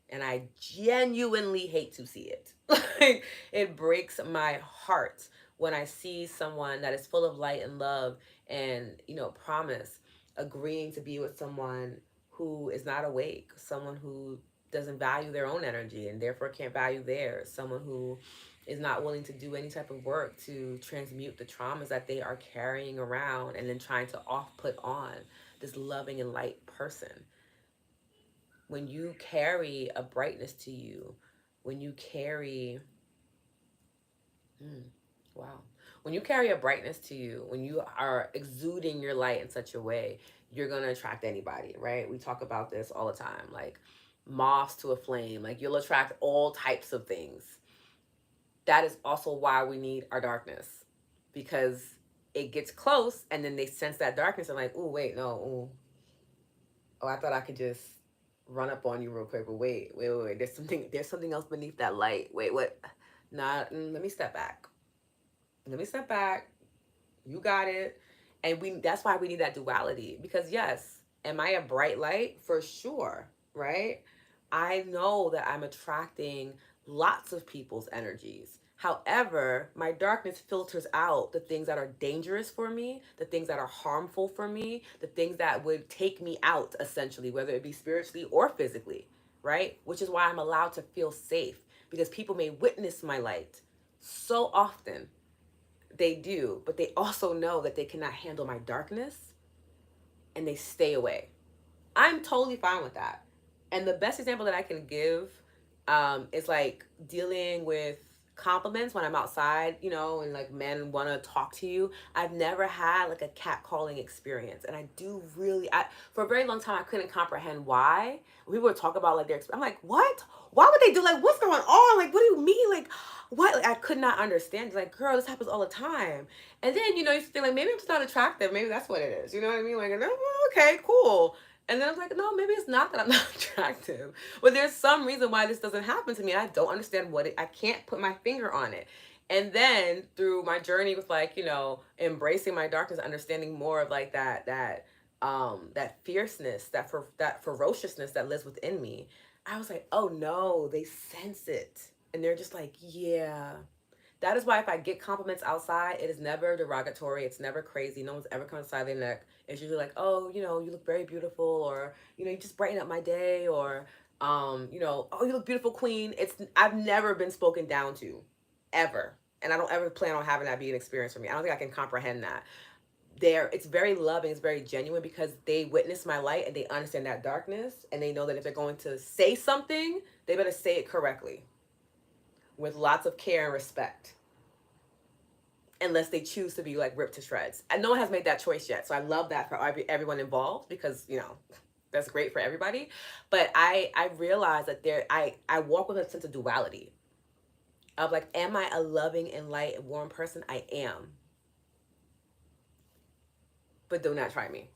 And I genuinely hate to see it. Like, it breaks my heart when I see someone that is full of light and love and, promise, agreeing to be with someone who is not awake, someone who doesn't value their own energy and therefore can't value theirs, someone who is not willing to do any type of work to transmute the traumas that they are carrying around, and then trying to off put on this loving and light person. When you carry a brightness to you, when you carry, mm, wow, when you carry a brightness to you, when you are exuding your light in such a way, you're going to attract anybody, right? We talk about this all the time, like moths to a flame, like you'll attract all types of things. That is also why we need our darkness, because it gets close and then they sense that darkness and like, oh, wait, no, ooh. Oh, I thought I could just run up on you real quick, but wait. There's something else beneath that light. Wait, what? Nah, let me step back. Let me step back. You got it. And that's why we need that duality. Because yes, am I a bright light? For sure, right? I know that I'm attracting lots of people's energies. However, my darkness filters out the things that are dangerous for me, the things that are harmful for me, the things that would take me out, essentially, whether it be spiritually or physically, right? Which is why I'm allowed to feel safe, because people may witness my light so often. They do, but they also know that they cannot handle my darkness, and they stay away. I'm totally fine with that. And the best example that I can give is like dealing with compliments when I'm outside, and like men want to talk to you. I've never had like a catcalling experience. And I do really, for a very long time, I couldn't comprehend why. When people would talk about like their experience, I'm like, what? Why would they do, like, what's going on? Like, what do you mean? Like, what? Like, I could not understand. It's like, girl, this happens all the time. And then, you think like, maybe I'm just not attractive. Maybe that's what it is. You know what I mean? Like, okay, cool. And then I was like, no, maybe it's not that I'm not attractive. But there's some reason why this doesn't happen to me. I don't understand I can't put my finger on it. And then through my journey with like, embracing my darkness, understanding more of like that fierceness, that ferociousness that lives within me, I was like, oh no, they sense it. And they're just like, yeah. That is why if I get compliments outside, it is never derogatory. It's never crazy. No one's ever come inside their neck. It's usually like, oh, you look very beautiful, or, you just brighten up my day, or, oh, you look beautiful, queen. I've never been spoken down to, ever. And I don't ever plan on having that be an experience for me. I don't think I can comprehend that. It's very loving, it's very genuine, because they witness my light and they understand that darkness, and they know that if they're going to say something, they better say it correctly with lots of care and respect, unless they choose to be like ripped to shreds. And no one has made that choice yet. So I love that for everyone involved, because, that's great for everybody. But I realize that I walk with a sense of duality of like, am I a loving and light and warm person? I am. But do not try me.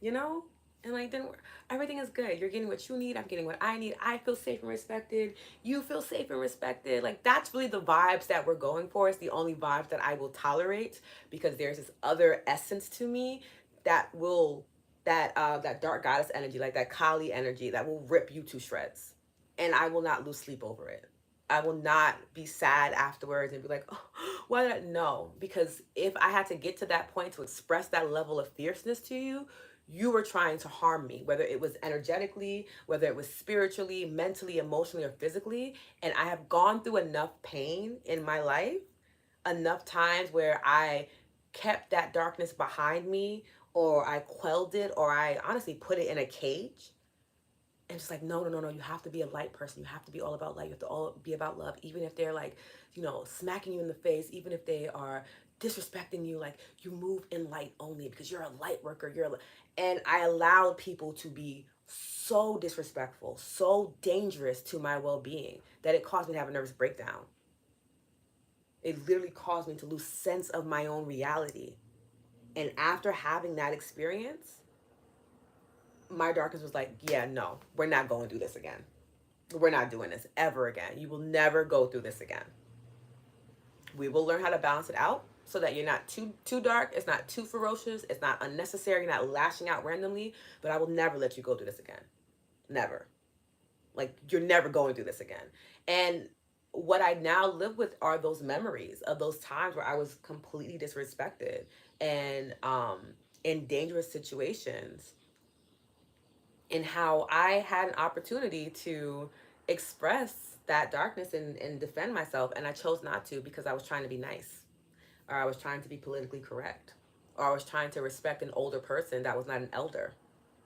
You know? And like, then everything is good. You're getting what you need. I'm getting what I need. I feel safe and respected. You feel safe and respected. Like, that's really the vibes that we're going for. It's the only vibes that I will tolerate, because there's this other essence to me that will, that dark goddess energy, like that Kali energy, that will rip you to shreds. And I will not lose sleep over it. I will not be sad afterwards and be like, oh, why did I? No, because if I had to get to that point to express that level of fierceness to you, you were trying to harm me, whether it was energetically, whether it was spiritually, mentally, emotionally, or physically. And I have gone through enough pain in my life, enough times where I kept that darkness behind me, or I quelled it, or I honestly put it in a cage. And just like, no, no, no, no, you have to be a light person. You have to be all about light. You have to all be about love. Even if they're like, smacking you in the face, even if they are disrespecting you, like you move in light only because you're a light worker. And I allowed people to be so disrespectful, so dangerous to my well-being that it caused me to have a nervous breakdown. It literally caused me to lose sense of my own reality. And after having that experience, my darkness was like, yeah, no, we're not going through this again. We're not doing this ever again. You will never go through this again. We will learn how to balance it out so that you're not too dark, it's not too ferocious, it's not unnecessary, you're not lashing out randomly, but I will never let you go through this again. Never. Like, you're never going through this again. And what I now live with are those memories of those times where I was completely disrespected and in dangerous situations, and how I had an opportunity to express that darkness and defend myself, and I chose not to because I was trying to be nice, or I was trying to be politically correct, or I was trying to respect an older person that was not an elder,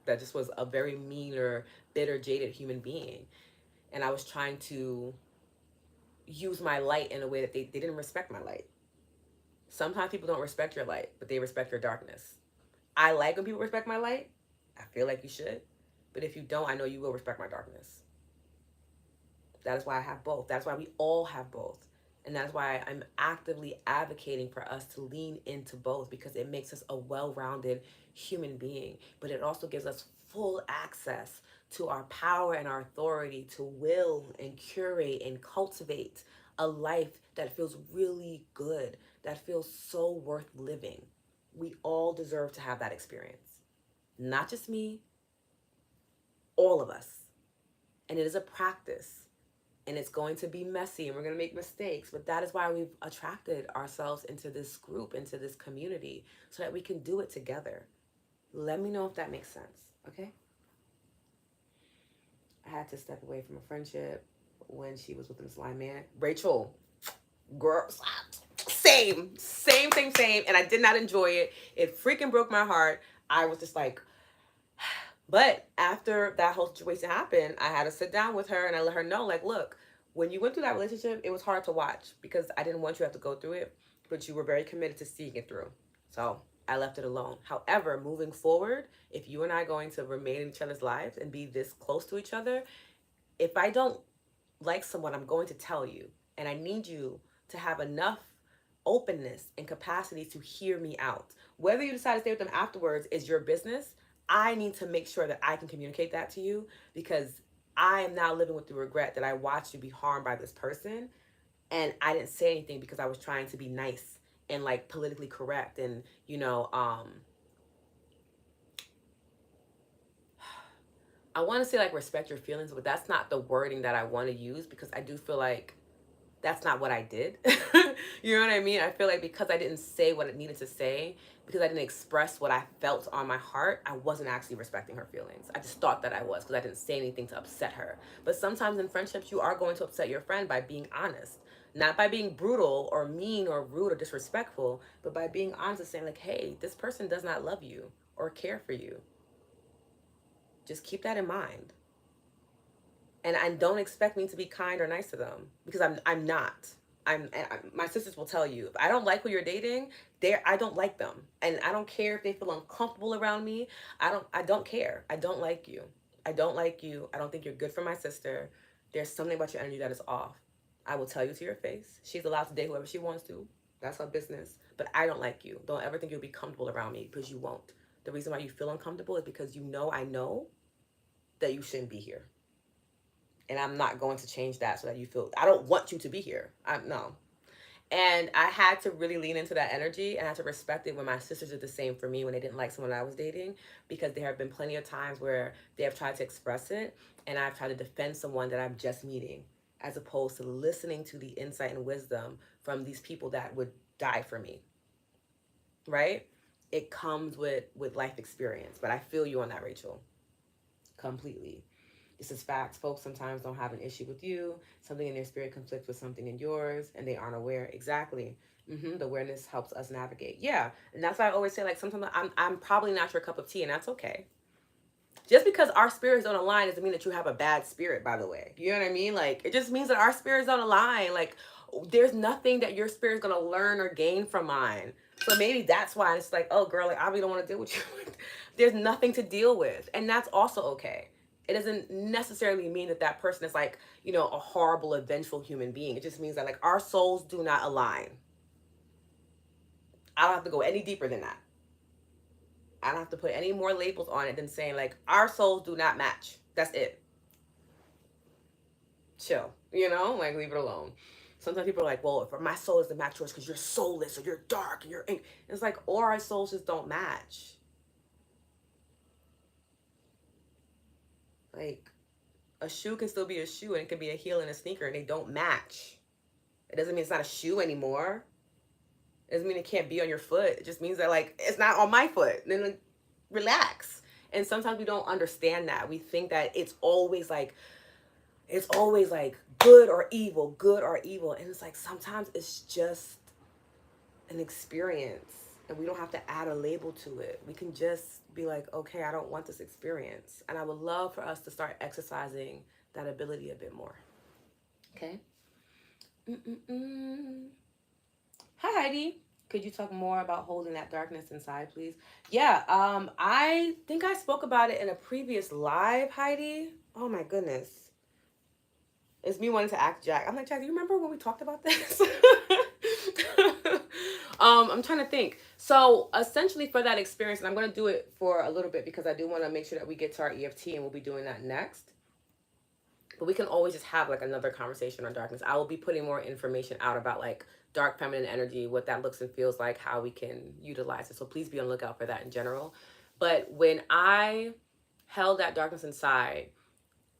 that just was a very mean or bitter, jaded human being. And I was trying to use my light in a way that they didn't respect my light. Sometimes people don't respect your light, but they respect your darkness. I like when people respect my light. I feel like you should. But if you don't, I know you will respect my darkness. That is why I have both. That's why we all have both. And that's why I'm actively advocating for us to lean into both, because it makes us a well-rounded human being. But it also gives us full access to our power and our authority to will and curate and cultivate a life that feels really good, that feels so worth living. We all deserve to have that experience. Not just me, all of us. And it is a practice, and it's going to be messy, and we're going to make mistakes, but that is why we've attracted ourselves into this group, into this community, so that we can do it together. Let me know if that makes sense. Okay. I had to step away from a friendship when she was with this line man. Rachel, girl, same, and I did not enjoy it. It freaking broke my heart. I was just like, but after that whole situation happened, I had to sit down with her and I let her know, like, look, when you went through that relationship, it was hard to watch because I didn't want you to have to go through it, but you were very committed to seeing it through. So I left it alone. However, moving forward, if you and I are going to remain in each other's lives and be this close to each other, if I don't like someone, I'm going to tell you. And I need you to have enough openness and capacity to hear me out. Whether you decide to stay with them afterwards is your business. I need to make sure that I can communicate that to you, because I am now living with the regret that I watched you be harmed by this person, and I didn't say anything because I was trying to be nice and like politically correct, and I want to say like respect your feelings, but that's not the wording that I want to use, because I do feel like that's not what I did. You know what I mean? I feel like because I didn't say what it needed to say, because I didn't express what I felt on my heart, I wasn't actually respecting her feelings. I just thought that I was, because I didn't say anything to upset her. But sometimes in friendships, you are going to upset your friend by being honest. Not by being brutal or mean or rude or disrespectful, but by being honest and saying like, hey, this person does not love you or care for you. Just keep that in mind. And don't expect me to be kind or nice to them, because I'm not. My sisters will tell you, if I don't like who you're dating, I don't like them, and I don't care if they feel uncomfortable around me. I don't care. I don't like you. I don't like you. I don't think you're good for my sister. There's something about your energy that is off. I will tell you to your face. She's allowed to date whoever she wants to. That's her business. But I don't like you. Don't ever think you'll be comfortable around me, because you won't. The reason why you feel uncomfortable is because I know that you shouldn't be here, and I'm not going to change that so that you feel I don't want you to be here. No. And I had to really lean into that energy, and I had to respect it when my sisters did the same for me when they didn't like someone I was dating, because there have been plenty of times where they have tried to express it, and I've tried to defend someone that I'm just meeting, as opposed to listening to the insight and wisdom from these people that would die for me, right? it comes with life experience. But I feel you on that, Rachel, completely. This is facts. Folks sometimes don't have an issue with you. Something in their spirit conflicts with something in yours, and they aren't aware. Exactly. The awareness helps us navigate. Yeah, and that's why I always say, like, sometimes I'm probably not your cup of tea, and that's okay. Just because our spirits don't align doesn't mean that you have a bad spirit, by the way. You know what I mean? Like, it just means that our spirits don't align. Like, there's nothing that your spirit's gonna learn or gain from mine. So maybe that's why it's like, oh girl, like I really don't want to deal with you. There's nothing to deal with. And that's also okay. It doesn't necessarily mean that that person is like, a horrible, vengeful human being. It just means that like our souls do not align. I don't have to go any deeper than that. I don't have to put any more labels on it than saying like our souls do not match. That's it. Chill, like leave it alone. Sometimes people are like, well, if my soul doesn't match yours because you're soulless or you're dark and it's like, or our souls just don't match. Like a shoe can still be a shoe and it can be a heel and a sneaker and they don't match. It doesn't mean it's not a shoe anymore. It doesn't mean it can't be on your foot. It just means that like it's not on my foot. Then like, relax. And sometimes we don't understand that. We think that it's always like good or evil, good or evil. And it's like sometimes it's just an experience and we don't have to add a label to it. We can just be like, okay, I don't want this experience. And I would love for us to start exercising that ability a bit more. Okay. Hi, Heidi. Could you talk more about holding that darkness inside, please? Yeah, I think I spoke about it in a previous live, Heidi. Oh my goodness. It's me wanting to act Jack. I'm like, Jack, do you remember when we talked about this? I'm trying to think. So essentially for that experience, and I'm going to do it for a little bit because I do want to make sure that we get to our EFT and we'll be doing that next. But we can always just have like another conversation on darkness. I will be putting more information out about like dark feminine energy, what that looks and feels like, how we can utilize it. So please be on the lookout for that in general. But when I held that darkness inside,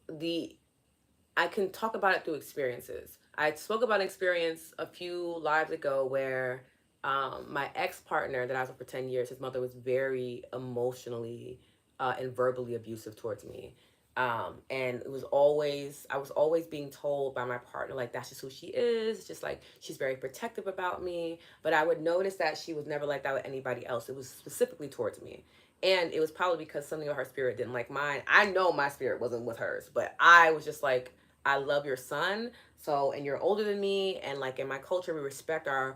I can talk about it through experiences. I spoke about an experience a few lives ago where my ex-partner that I was with for 10 years, his mother was very emotionally and verbally abusive towards me. And I was always being told by my partner, like, that's just who she is. Just like, she's very protective about me. But I would notice that she was never like that with anybody else. It was specifically towards me. And it was probably because something of her spirit didn't like mine. I know my spirit wasn't with hers, but I was just like, I love your son. So, and you're older than me. And like in my culture, we respect our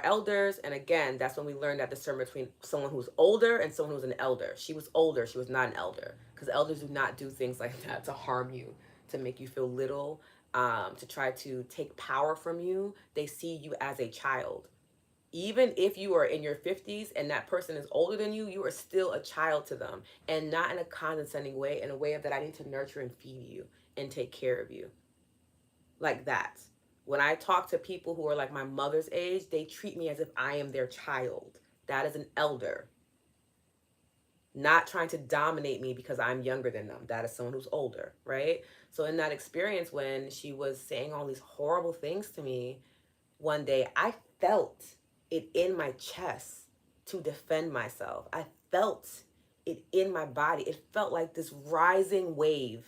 elders. And again, that's when we learned that discernment between someone who's older and someone who's an elder. She was older. She was not an elder, because elders do not do things like that to harm you, to make you feel little, to try to take power from you. They see you as a child. Even if you are in your 50s and that person is older than you are still a child to them, and not in a condescending way, in a way of that I need to nurture and feed you and take care of you. Like that. When I talk to people who are like my mother's age, they treat me as if I am their child. That is an elder. Not trying to dominate me because I'm younger than them. That is someone who's older, right? So in that experience, when she was saying all these horrible things to me, one day I felt it in my chest to defend myself. I felt it in my body. It felt like this rising wave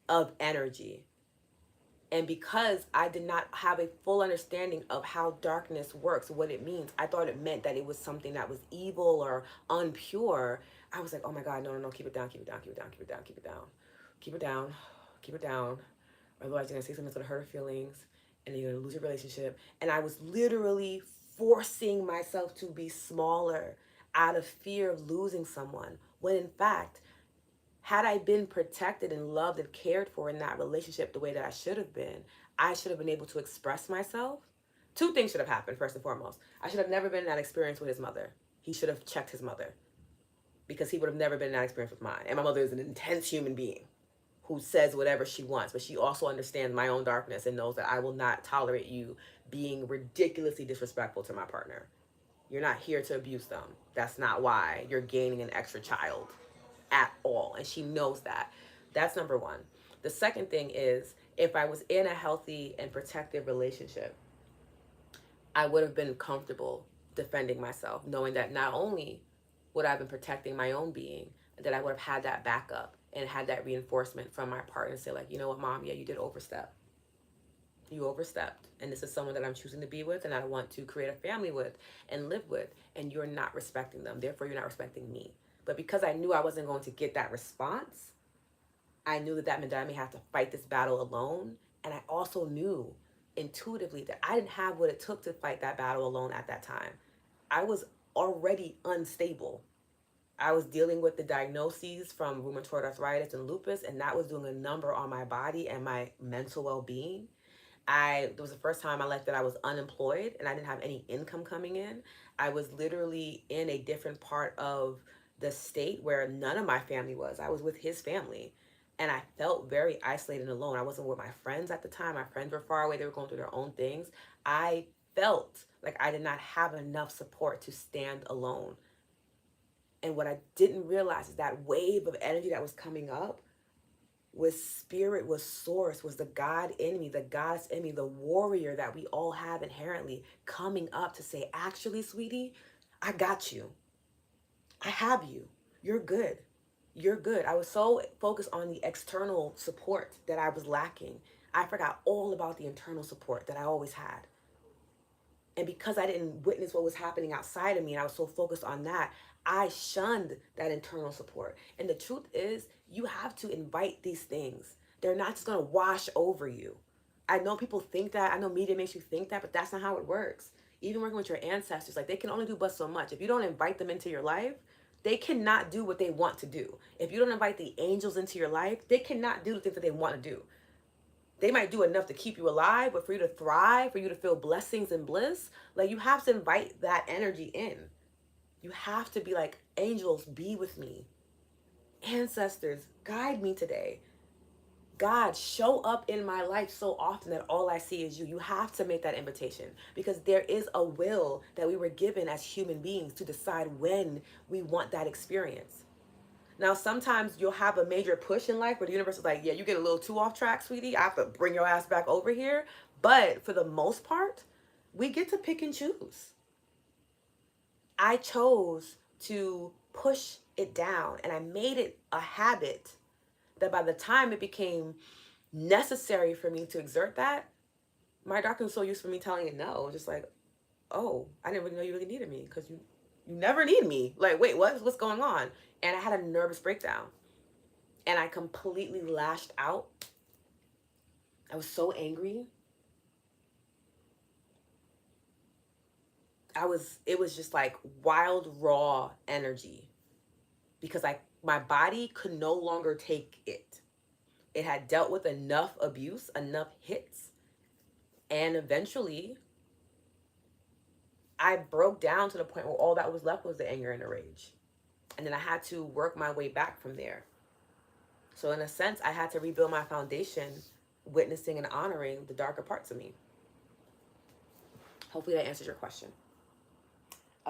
of energy. And because I did not have a full understanding of how darkness works, what it means, I thought it meant that it was something that was evil or unpure. I was like, oh my God, no, keep it down, keep it down, keep it down, keep it down, keep it down, keep it down, keep it down. Otherwise, you're gonna say something that's gonna hurt her feelings, and then you're gonna lose your relationship. And I was literally forcing myself to be smaller out of fear of losing someone, when in fact, had I been protected and loved and cared for in that relationship the way that I should have been, I should have been able to express myself. Two things should have happened, first and foremost. I should have never been in that experience with his mother. He should have checked his mother, because he would have never been in that experience with mine. And my mother is an intense human being who says whatever she wants, but she also understands my own darkness and knows that I will not tolerate you being ridiculously disrespectful to my partner. You're not here to abuse them. That's not why you're gaining an extra child at all. And she knows that. That's number one. The second thing is, if I was in a healthy and protective relationship, I would have been comfortable defending myself, knowing that not only would I have been protecting my own being, that I would have had that backup and had that reinforcement from my partner and say, like, you know what, mom, yeah, you did overstep. You overstepped. And this is someone that I'm choosing to be with and I want to create a family with and live with. And you're not respecting them. Therefore, you're not respecting me. But because I knew I wasn't going to get that response, I knew that that meant that I may have to fight this battle alone. And I also knew intuitively that I didn't have what it took to fight that battle alone at that time. I was already unstable. I was dealing with the diagnoses from rheumatoid arthritis and lupus, and that was doing a number on my body and my mental well being. It was the first time in my life that I was unemployed and I didn't have any income coming in. I was literally in a different part of the state where none of my family was. I was with his family and I felt very isolated and alone. I wasn't with my friends at the time. My friends were far away, they were going through their own things. I felt like I did not have enough support to stand alone. And what I didn't realize is that wave of energy that was coming up was spirit, was source, was the God in me, the goddess in me, the warrior that we all have inherently coming up to say, actually, sweetie, I got you. I have you. You're good. You're good. I was so focused on the external support that I was lacking. I forgot all about the internal support that I always had. And because I didn't witness what was happening outside of me, and I was so focused on that, I shunned that internal support. And the truth is, you have to invite these things. They're not just going to wash over you. I know people think that. I know media makes you think that, but that's not how it works. Even working with your ancestors, like they can only do but so much. If you don't invite them into your life, they cannot do what they want to do. If you don't invite the angels into your life, they cannot do the things that they want to do. They might do enough to keep you alive, but for you to thrive, for you to feel blessings and bliss, like you have to invite that energy in. You have to be like, angels, be with me. Ancestors, guide me today. God, show up in my life so often that all I see is you. You have to make that invitation because there is a will that we were given as human beings to decide when we want that experience. Now, sometimes you'll have a major push in life where the universe is like, yeah, you get a little too off track, sweetie. I have to bring your ass back over here. But for the most part, we get to pick and choose. I chose to push it down and I made it a habit that by the time it became necessary for me to exert that, my doctor was so used to me telling it no. Just like, oh, I didn't really know you really needed me because you never need me. Like, wait, what's going on? And I had a nervous breakdown. And I completely lashed out. I was so angry. It was just like wild raw energy because my body could no longer take it. It had dealt with enough abuse, enough hits, and eventually I broke down to the point where all that was left was the anger and the rage. And then I had to work my way back from there. So in a sense, I had to rebuild my foundation, witnessing and honoring the darker parts of me. Hopefully that answers your question.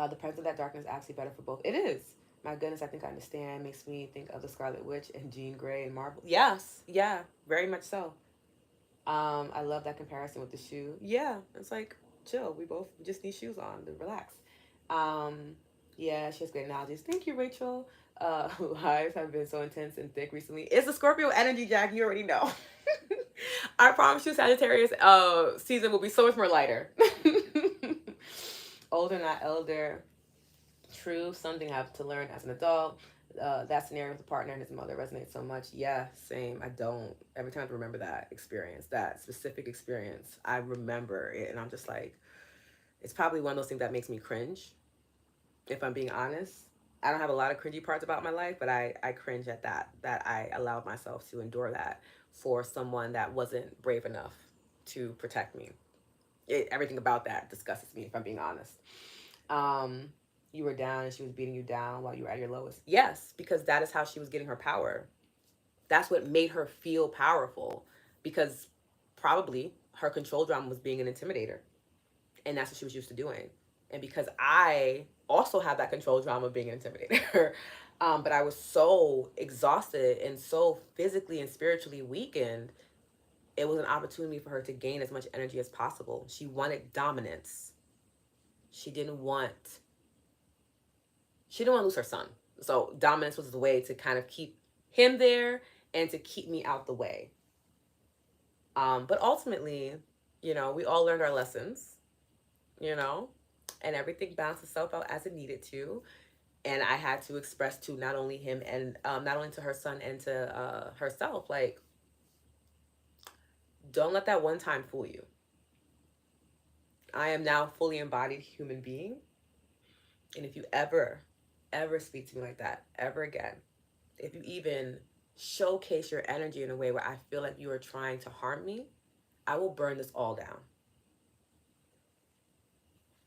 The presence of that darkness is actually better for both. It is. My goodness, I think I understand. Makes me think of the Scarlet Witch and Jean Grey and Marvel. Yes, yeah, very much so. I love that comparison with the shoe. Yeah, it's like chill. We just need shoes on to relax. Um, yeah, she has great analogies. Thank you, Rachel. Lives have been so intense and thick recently. It's a Scorpio energy, Jack. You already know. I promise you, Sagittarius season will be so much more lighter. Older, not elder. True, something I have to learn as an adult. That scenario with the partner and his mother resonates so much. Yeah, same. I don't. Every time I remember that experience, that specific experience, I remember it, and I'm just like, it's probably one of those things that makes me cringe. If I'm being honest, I don't have a lot of cringy parts about my life, but I cringe at that I allowed myself to endure that for someone that wasn't brave enough to protect me. Everything about that disgusts me, if I'm being honest. Um, you were down and she was beating you down while you were at your lowest. Yes, because that is how she was getting her power. That's what made her feel powerful because probably her control drama was being an intimidator. And that's what she was used to doing. And because I also had that control drama of being an intimidator, but I was so exhausted and so physically and spiritually weakened, it was an opportunity for her to gain as much energy as possible. She wanted dominance. She didn't want to lose her son. So dominance was the way to kind of keep him there and to keep me out the way. But ultimately, we all learned our lessons, you know, and everything balanced itself out as it needed to. And I had to express to not only him and not only to her son and to herself, like, don't let that one time fool you. I am now a fully embodied human being. And if you ever speak to me like that, ever again, if you even showcase your energy in a way where I feel like you are trying to harm me, I will burn this all down.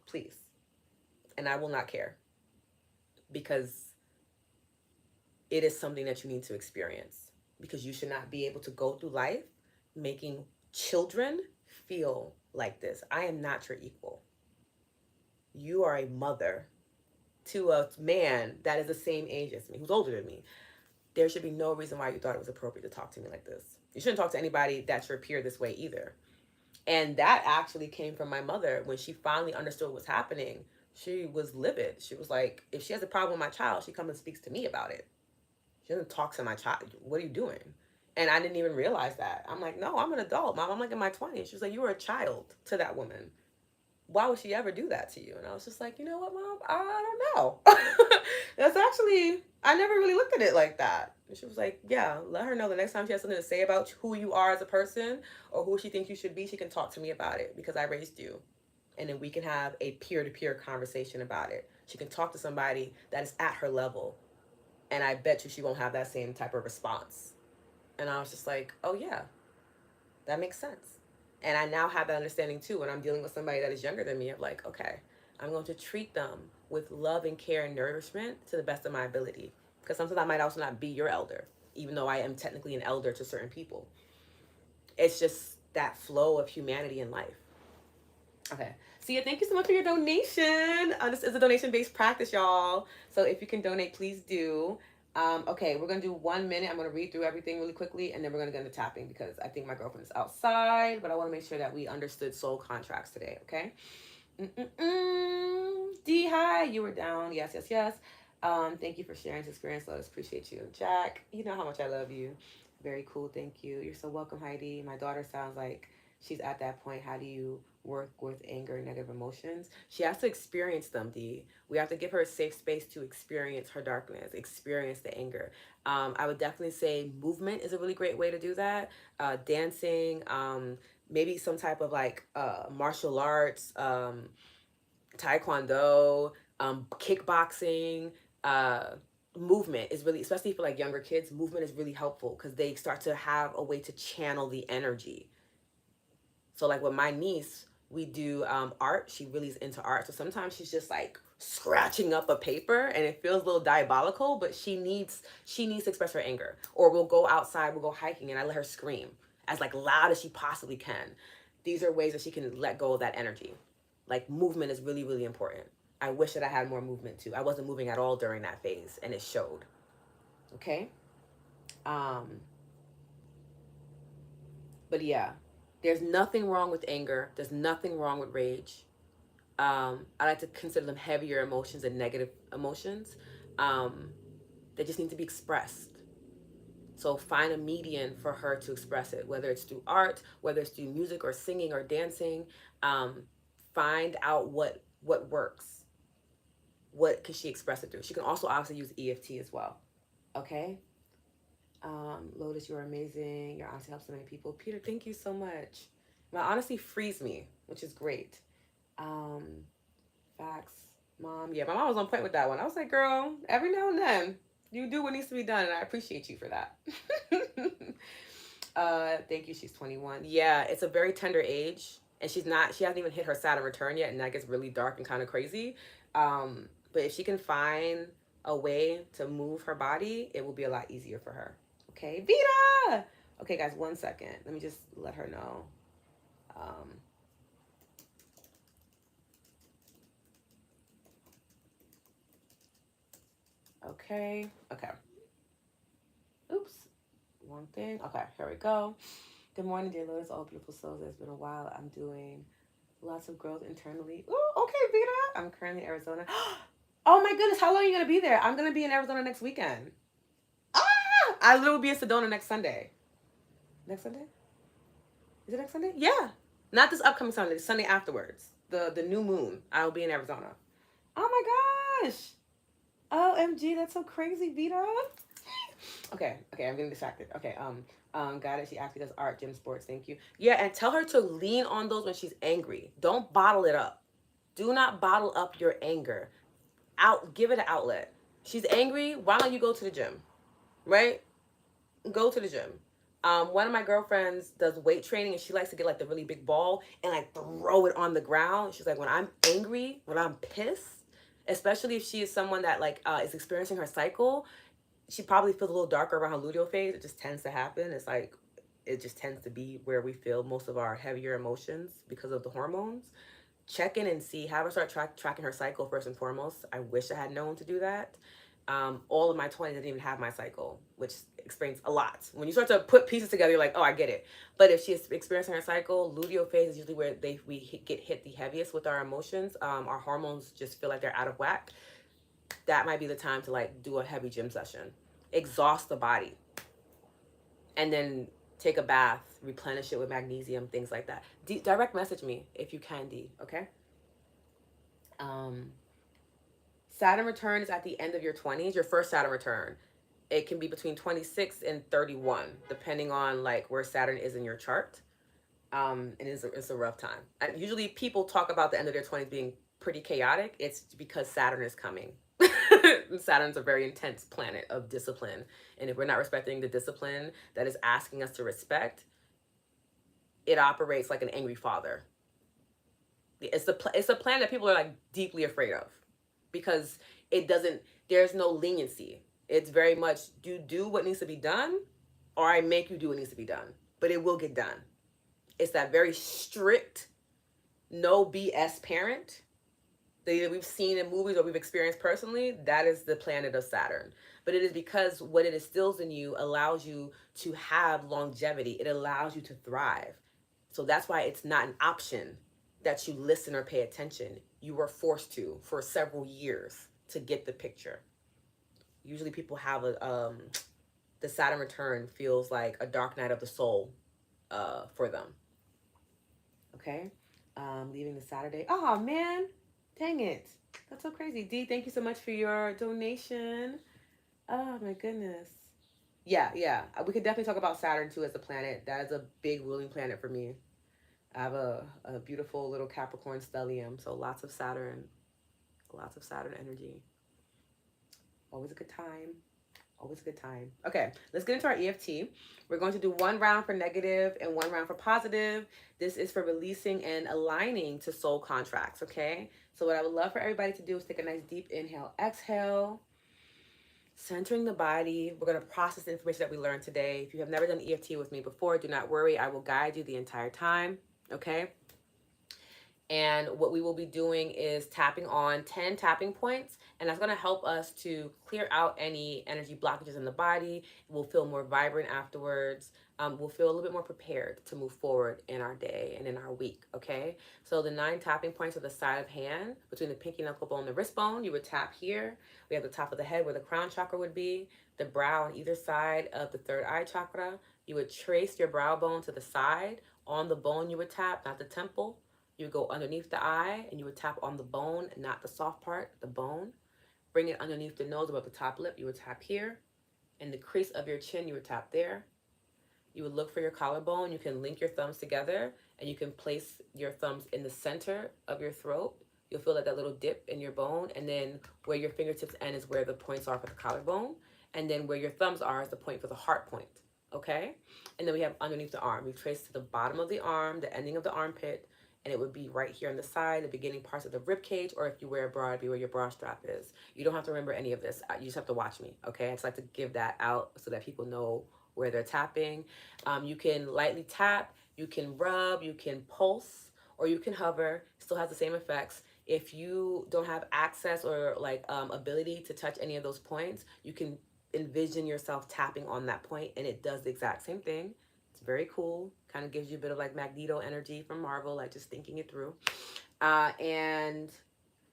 Please. And I will not care, because it is something that you need to experience, because you should not be able to go through life making children feel like this. I am not your equal. You are a mother to a man that is the same age as me, who's older than me. There should be no reason why you thought it was appropriate to talk to me like this. You shouldn't talk to anybody that's your peer this way either. And that actually came from my mother. When she finally understood what was happening, she was livid. She was like, if she has a problem with my child, she comes and speaks to me about it. She doesn't talk to my child. What are you doing? And I didn't even realize that. I'm like, no, I'm an adult, Mom. I'm like in my 20s. She was like, you were a child to that woman. Why would she ever do that to you? And I was just like, you know what, Mom? I don't know. That's actually, I never really looked at it like that. And she was like, yeah, let her know the next time she has something to say about who you are as a person or who she thinks you should be, she can talk to me about it, because I raised you. And then we can have a peer-to-peer conversation about it. She can talk to somebody that is at her level. And I bet you she won't have that same type of response. And I was just like, oh yeah, that makes sense. And I now have that understanding too when I'm dealing with somebody that is younger than me, of like, okay, I'm going to treat them with love and care and nourishment to the best of my ability. Because sometimes I might also not be your elder, even though I am technically an elder to certain people. It's just that flow of humanity in life. Okay. Sia, thank you so much for your donation. This is a donation-based practice, y'all. So if you can donate, please do. Okay, we're going to do 1 minute. I'm going to read through everything really quickly, and then we're going to get into tapping, because I think my girlfriend is outside, but I want to make sure that we understood soul contracts today, okay? D, hi, you were down. Yes, yes, yes. Thank you for sharing this experience, Lotus. Appreciate you. Jack, you know how much I love you. Very cool, thank you. You're so welcome, Heidi. My daughter sounds like she's at that point. How do you work with anger and negative emotions? She has to experience them, D. We have to give her a safe space to experience her darkness, experience the anger. I would definitely say movement is a really great way to do that. Dancing, maybe some type of like martial arts, taekwondo, kickboxing, movement is really, especially for like younger kids, movement is really helpful because they start to have a way to channel the energy. So like with my niece, we do art. She really is into art. So sometimes she's just like scratching up a paper and it feels a little diabolical, but she needs to express her anger. Or we'll go outside, we'll go hiking, and I let her scream as like loud as she possibly can. These are ways that she can let go of that energy. Like movement is really, really important. I wish that I had more movement too. I wasn't moving at all during that phase, and it showed. Okay. But yeah, there's nothing wrong with anger. There's nothing wrong with rage. I like to consider them heavier emotions and negative emotions. They just need to be expressed. So find a median for her to express it, whether it's through art, whether it's through music or singing or dancing. Find out what works. What can she express it through? She can also obviously use EFT as well. Okay. Lotus, you're amazing. Your honesty helps so many people. Peter, thank you so much. My honesty frees me, which is great. Facts. Mom. Yeah, my mom was on point with that one. I was like, girl, every now and then you do what needs to be done, and I appreciate you for that. Thank you. She's 21. Yeah, it's a very tender age, and she hasn't even hit her Saturn return yet, and that gets really dark and kind of crazy. But if she can find a way to move her body, it will be a lot easier for her. Okay, Vita. Okay, guys, 1 second. Let me just let her know. Okay. Oops. One thing. Okay, here we go. Good morning, dear Lotus, all beautiful souls. It's been a while. I'm doing Lots of growth internally. Ooh, okay, Vita. I'm currently in Arizona. Oh my goodness, how long are you gonna be there? I'm gonna be in Arizona next weekend. Ah, I literally will be in Sedona next Sunday. Next Sunday? Is it next Sunday? Yeah. Not this upcoming Sunday, the Sunday afterwards. The new moon. I will be in Arizona. Oh my gosh. OMG, that's so crazy, Vita. Okay, I'm getting distracted. Okay, got it. She actually does art, gym, sports. Thank you. Yeah, and tell her to lean on those when she's angry. Don't bottle it up. Do not bottle up your anger. Give it an outlet. She's angry. Why don't you go to the gym? Right? Go to the gym. One of my girlfriends does weight training and she likes to get like the really big ball and like throw it on the ground. She's like, when I'm angry, when I'm pissed, especially if she is someone that like is experiencing her cycle, she probably feels a little darker around her luteal phase. It just tends to happen. It's like it just tends to be where we feel most of our heavier emotions because of the hormones. Check in and see. Have her start tracking her cycle first and foremost. I wish I had known to do that. All of my 20s didn't even have my cycle, which explains a lot. When you start to put pieces together, you're like, oh, I get it. But if she's experiencing her cycle, luteal phase is usually where we get hit the heaviest with our emotions. Our hormones just feel like they're out of whack. That might be the time to like do a heavy gym session, exhaust the body, and then take a bath, replenish it with magnesium, things like that. Direct message me if you can, D. Okay. Um, Saturn return is at the end of your 20s. Your first Saturn return. It can be between 26 and 31, depending on like where Saturn is in your chart. And it's a rough time. And usually people talk about the end of their 20s being pretty chaotic. It's because Saturn is coming. Saturn's a very intense planet of discipline. And if we're not respecting the discipline that is asking us to respect, it operates like an angry father. It's a planet that people are like deeply afraid of because it doesn't, there's no leniency. It's very much do what needs to be done or I make you do what needs to be done, but it will get done. It's that very strict, no BS parent that we've seen in movies or we've experienced personally. That is the planet of Saturn. But it is because what it instills in you allows you to have longevity. It allows you to thrive. So that's why it's not an option that you listen or pay attention. You were forced to for several years to get the picture. Usually people have the Saturn return feels like a dark night of the soul for them. Okay. Leaving the Saturday. Oh man, dang it. That's so crazy. D, thank you so much for your donation. Oh my goodness. Yeah. We could definitely talk about Saturn too as a planet. That is a big ruling planet for me. I have a beautiful little Capricorn stellium, so lots of Saturn energy. Always a good time. Always a good time. Okay, let's get into our EFT. We're going to do one round for negative and one round for positive. This is for releasing and aligning to soul contracts, okay? So what I would love for everybody to do is take a nice deep inhale, exhale, centering the body. We're going to process the information that we learned today. If you have never done EFT with me before, do not worry. I will guide you the entire time, okay? And what we will be doing is tapping on 10 tapping points. And that's going to help us to clear out any energy blockages in the body. We'll feel more vibrant afterwards. We'll feel a little bit more prepared to move forward in our day and in our week, okay? So the 9 tapping points are the side of hand, between the pinky knuckle bone and the wrist bone. You would tap here. We have the top of the head where the crown chakra would be, the brow on either side of the third eye chakra. You would trace your brow bone to the side. On the bone you would tap, not the temple. You would go underneath the eye and you would tap on the bone, not the soft part, the bone. Bring it underneath the nose above the top lip. You would tap here. And the crease of your chin, you would tap there. You would look for your collarbone. You can link your thumbs together and you can place your thumbs in the center of your throat. You'll feel like that little dip in your bone. And then where your fingertips end is where the points are for the collarbone. And then where your thumbs are is the point for the heart point. Okay? And then we have underneath the arm. We trace to the bottom of the arm, the ending of the armpit, and it would be right here on the side, the beginning parts of the rib cage, or if you wear a bra, it'd be where your bra strap is. You don't have to remember any of this. You just have to watch me, okay? I just like to give that out so that people know where they're tapping. You can lightly tap, you can rub, you can pulse, or you can hover. Still has the same effects. If you don't have access or like ability to touch any of those points, you can envision yourself tapping on that point, and it does the exact same thing. It's very cool. Kind of gives you a bit of like Magneto energy from Marvel, like just thinking it through. And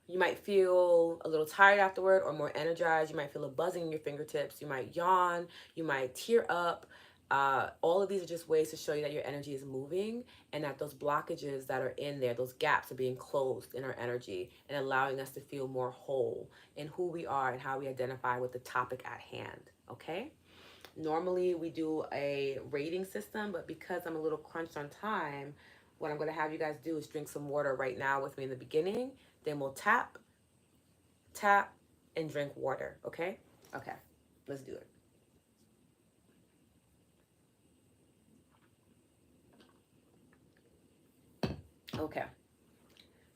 you might feel a little tired afterward or more energized. You might feel a buzzing in your fingertips. You might yawn. You might tear up. All of these are just ways to show you that your energy is moving and that those blockages that are in there, those gaps are being closed in our energy and allowing us to feel more whole in who we are and how we identify with the topic at hand, okay? Normally we do a rating system, but because I'm a little crunched on time, what I'm going to have you guys do is drink some water right now with me in the beginning. Then we'll tap, tap, and drink water, okay? Okay, let's do it. Okay,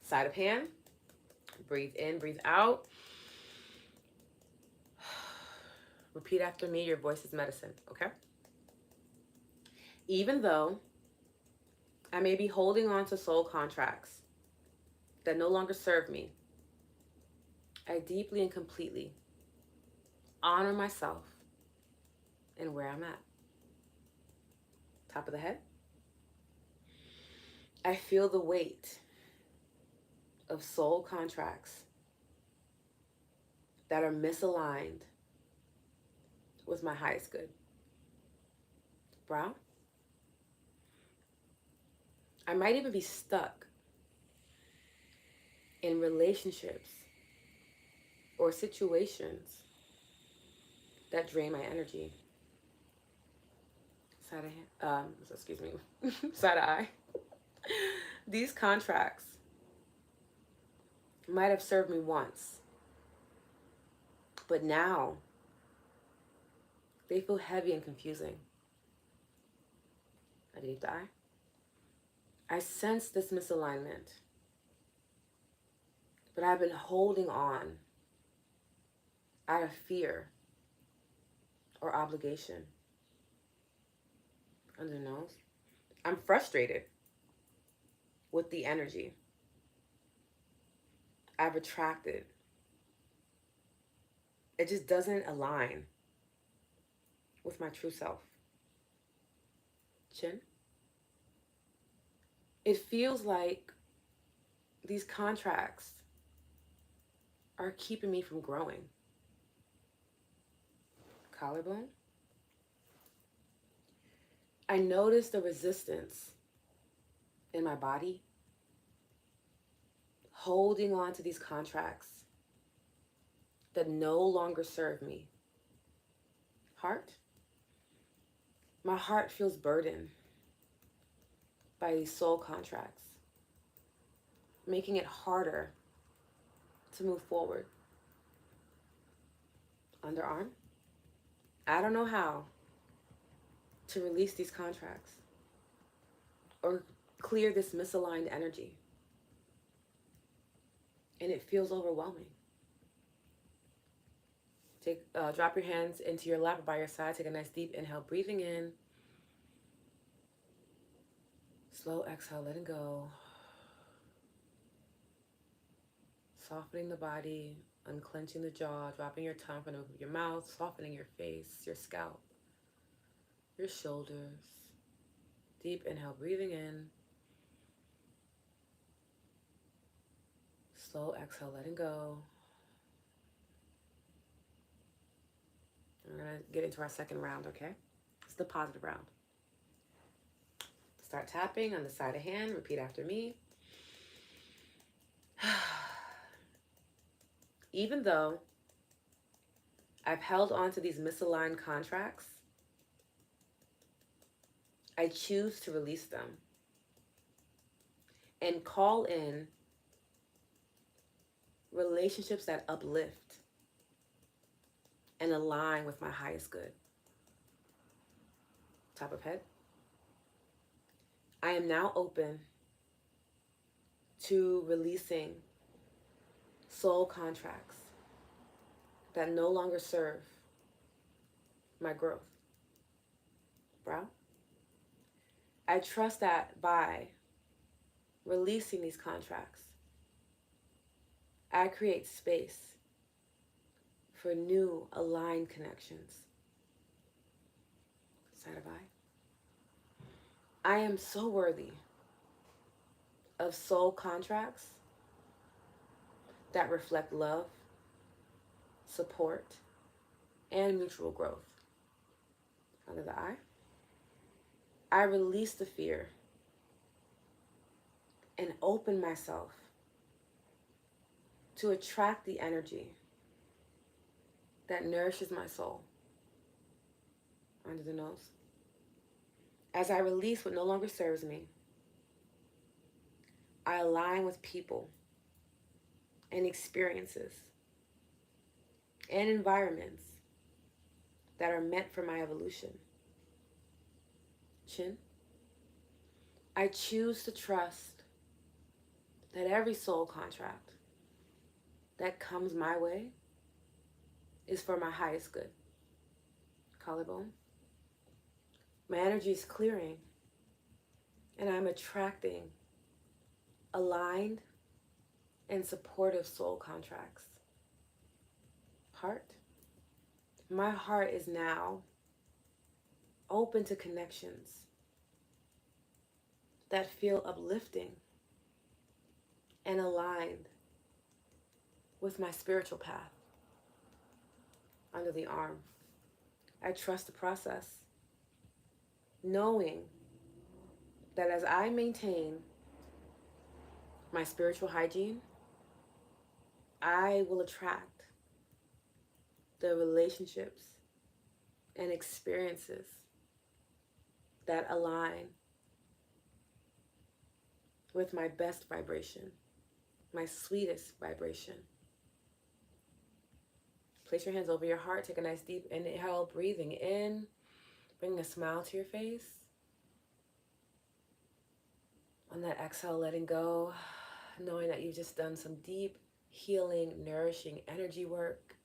side of hand, breathe in, breathe out. Repeat after me, your voice is medicine, okay? Even though I may be holding on to soul contracts that no longer serve me, I deeply and completely honor myself and where I'm at. Top of the head. I feel the weight of soul contracts that are misaligned with my highest good. Brow. I might even be stuck in relationships or situations that drain my energy. Side of hand, excuse me, side of eye. These contracts might have served me once, but now they feel heavy and confusing. Underneath the eye. I sense this misalignment, but I've been holding on out of fear or obligation. Under the nose. I'm frustrated with the energy I've attracted. It just doesn't align with my true self. Chin. It feels like these contracts are keeping me from growing. Collarbone. I notice the resistance in my body, holding on to these contracts that no longer serve me. Heart. My heart feels burdened by these soul contracts, making it harder to move forward. Underarm. I don't know how to release these contracts or clear this misaligned energy. And it feels overwhelming. Drop your hands into your lap or by your side. Take a nice deep inhale, breathing in. Slow exhale, letting go. Softening the body, unclenching the jaw, dropping your tongue from over your mouth, softening your face, your scalp, your shoulders. Deep inhale, breathing in. Slow exhale, letting go. We're going to get into our second round, okay? It's the positive round. Start tapping on the side of hand. Repeat after me. Even though I've held on to these misaligned contracts, I choose to release them and call in relationships that uplift and align with my highest good. Top of head. I am now open to releasing soul contracts that no longer serve my growth. Brow. I trust that by releasing these contracts, I create space for new aligned connections. Side of eye. I am so worthy of soul contracts that reflect love, support, and mutual growth. Under the I release the fear and open myself to attract the energy that nourishes my soul. Under the nose. As I release what no longer serves me, I align with people and experiences and environments that are meant for my evolution. Chin. I choose to trust that every soul contract that comes my way is for my highest good. Collarbone. My energy is clearing and I'm attracting aligned and supportive soul contracts. Heart. My heart is now open to connections that feel uplifting and aligned with my spiritual path. Under the arm. I trust the process, knowing that as I maintain my spiritual hygiene, I will attract the relationships and experiences that align with my best vibration, my sweetest vibration. Place your hands over your heart. Take a nice deep inhale, breathing in, bringing a smile to your face. On that exhale, letting go, knowing that you've just done some deep, healing, nourishing energy work.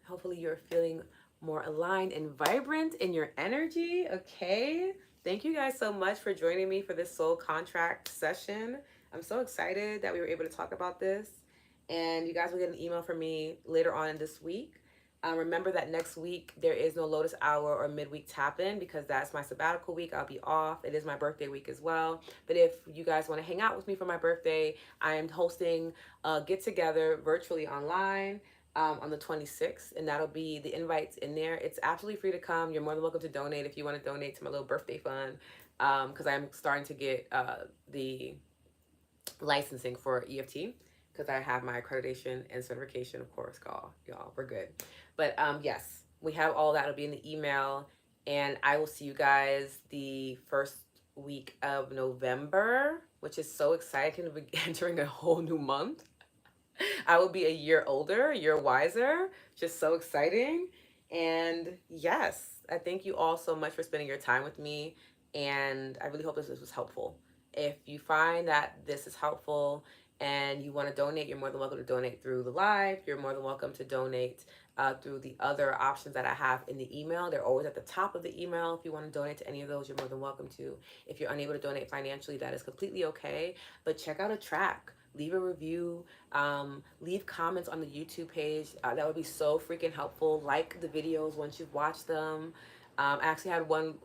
Hopefully you're feeling more aligned and vibrant in your energy, okay? Thank you guys so much for joining me for this soul contract session. I'm so excited that we were able to talk about this. And you guys will get an email from me later on this week. Remember that next week there is no Lotus Hour or midweek tap-in because that's my sabbatical week. I'll be off. It is my birthday week as well. But if you guys want to hang out with me for my birthday, I am hosting a get-together virtually online on the 26th, and that'll be the invites in there. It's absolutely free to come. You're more than welcome to donate if you want to donate to my little birthday fund, because I'm starting to get the licensing for EFT because I have my accreditation and certification, of course, y'all, we're good. But yes, we have all that. It'll be in the email, and I will see you guys the first week of November, which is so exciting to be entering a whole new month. I will be a year older, a year wiser. Just so exciting. And yes, I thank you all so much for spending your time with me. And I really hope this was helpful. If you find that this is helpful and you want to donate, you're more than welcome to donate through the live. You're more than welcome to donate through the other options that I have in the email. They're always at the top of the email. If you want to donate to any of those, you're more than welcome to. If you're unable to donate financially, that is completely okay. But check out a track. Leave a review, leave comments on the YouTube page. That would be so freaking helpful. Like the videos once you've watched them. I actually had one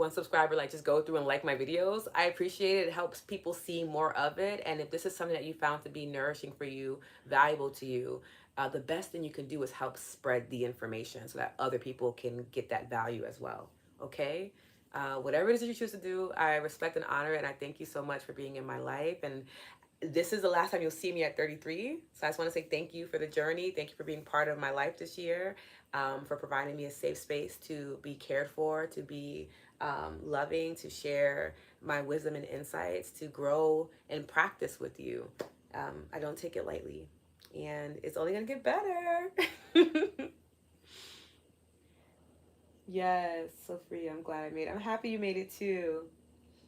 subscriber like just go through and like my videos. I appreciate it. It helps people see more of it. And if this is something that you found to be nourishing for you, valuable to you, the best thing you can do is help spread the information so that other people can get that value as well. Okay? Whatever it is that you choose to do, I respect and honor it. And I thank you so much for being in my life. And this is the last time you'll see me at 33. So I just want to say thank you for the journey. Thank you for being part of my life this year, for providing me a safe space to be cared for, to be loving, to share my wisdom and insights, to grow and practice with you. I don't take it lightly. And it's only going to get better. Yes, so free. I'm glad I made it. I'm happy you made it too.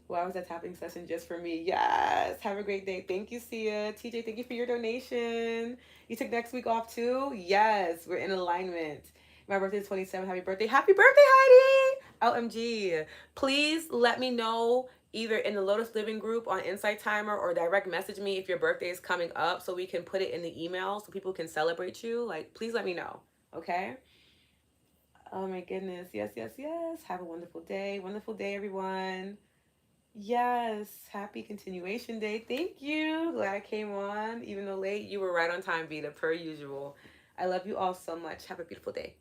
Why was that tapping session just for me? Yes. Have a great day. Thank you, Sia. TJ, thank you for your donation. You took next week off too? Yes. We're in alignment. My birthday is 27. Happy birthday. Happy birthday, Heidi. OMG. Please let me know either in the Lotus Living group on Insight Timer or direct message me if your birthday is coming up so we can put it in the email so people can celebrate you. Like, please let me know. Okay? Oh my goodness. Yes, yes, yes. Have a wonderful day. Wonderful day, everyone. Yes. Happy continuation day. Thank you. Glad I came on. Even though late, you were right on time, Vita, per usual. I love you all so much. Have a beautiful day.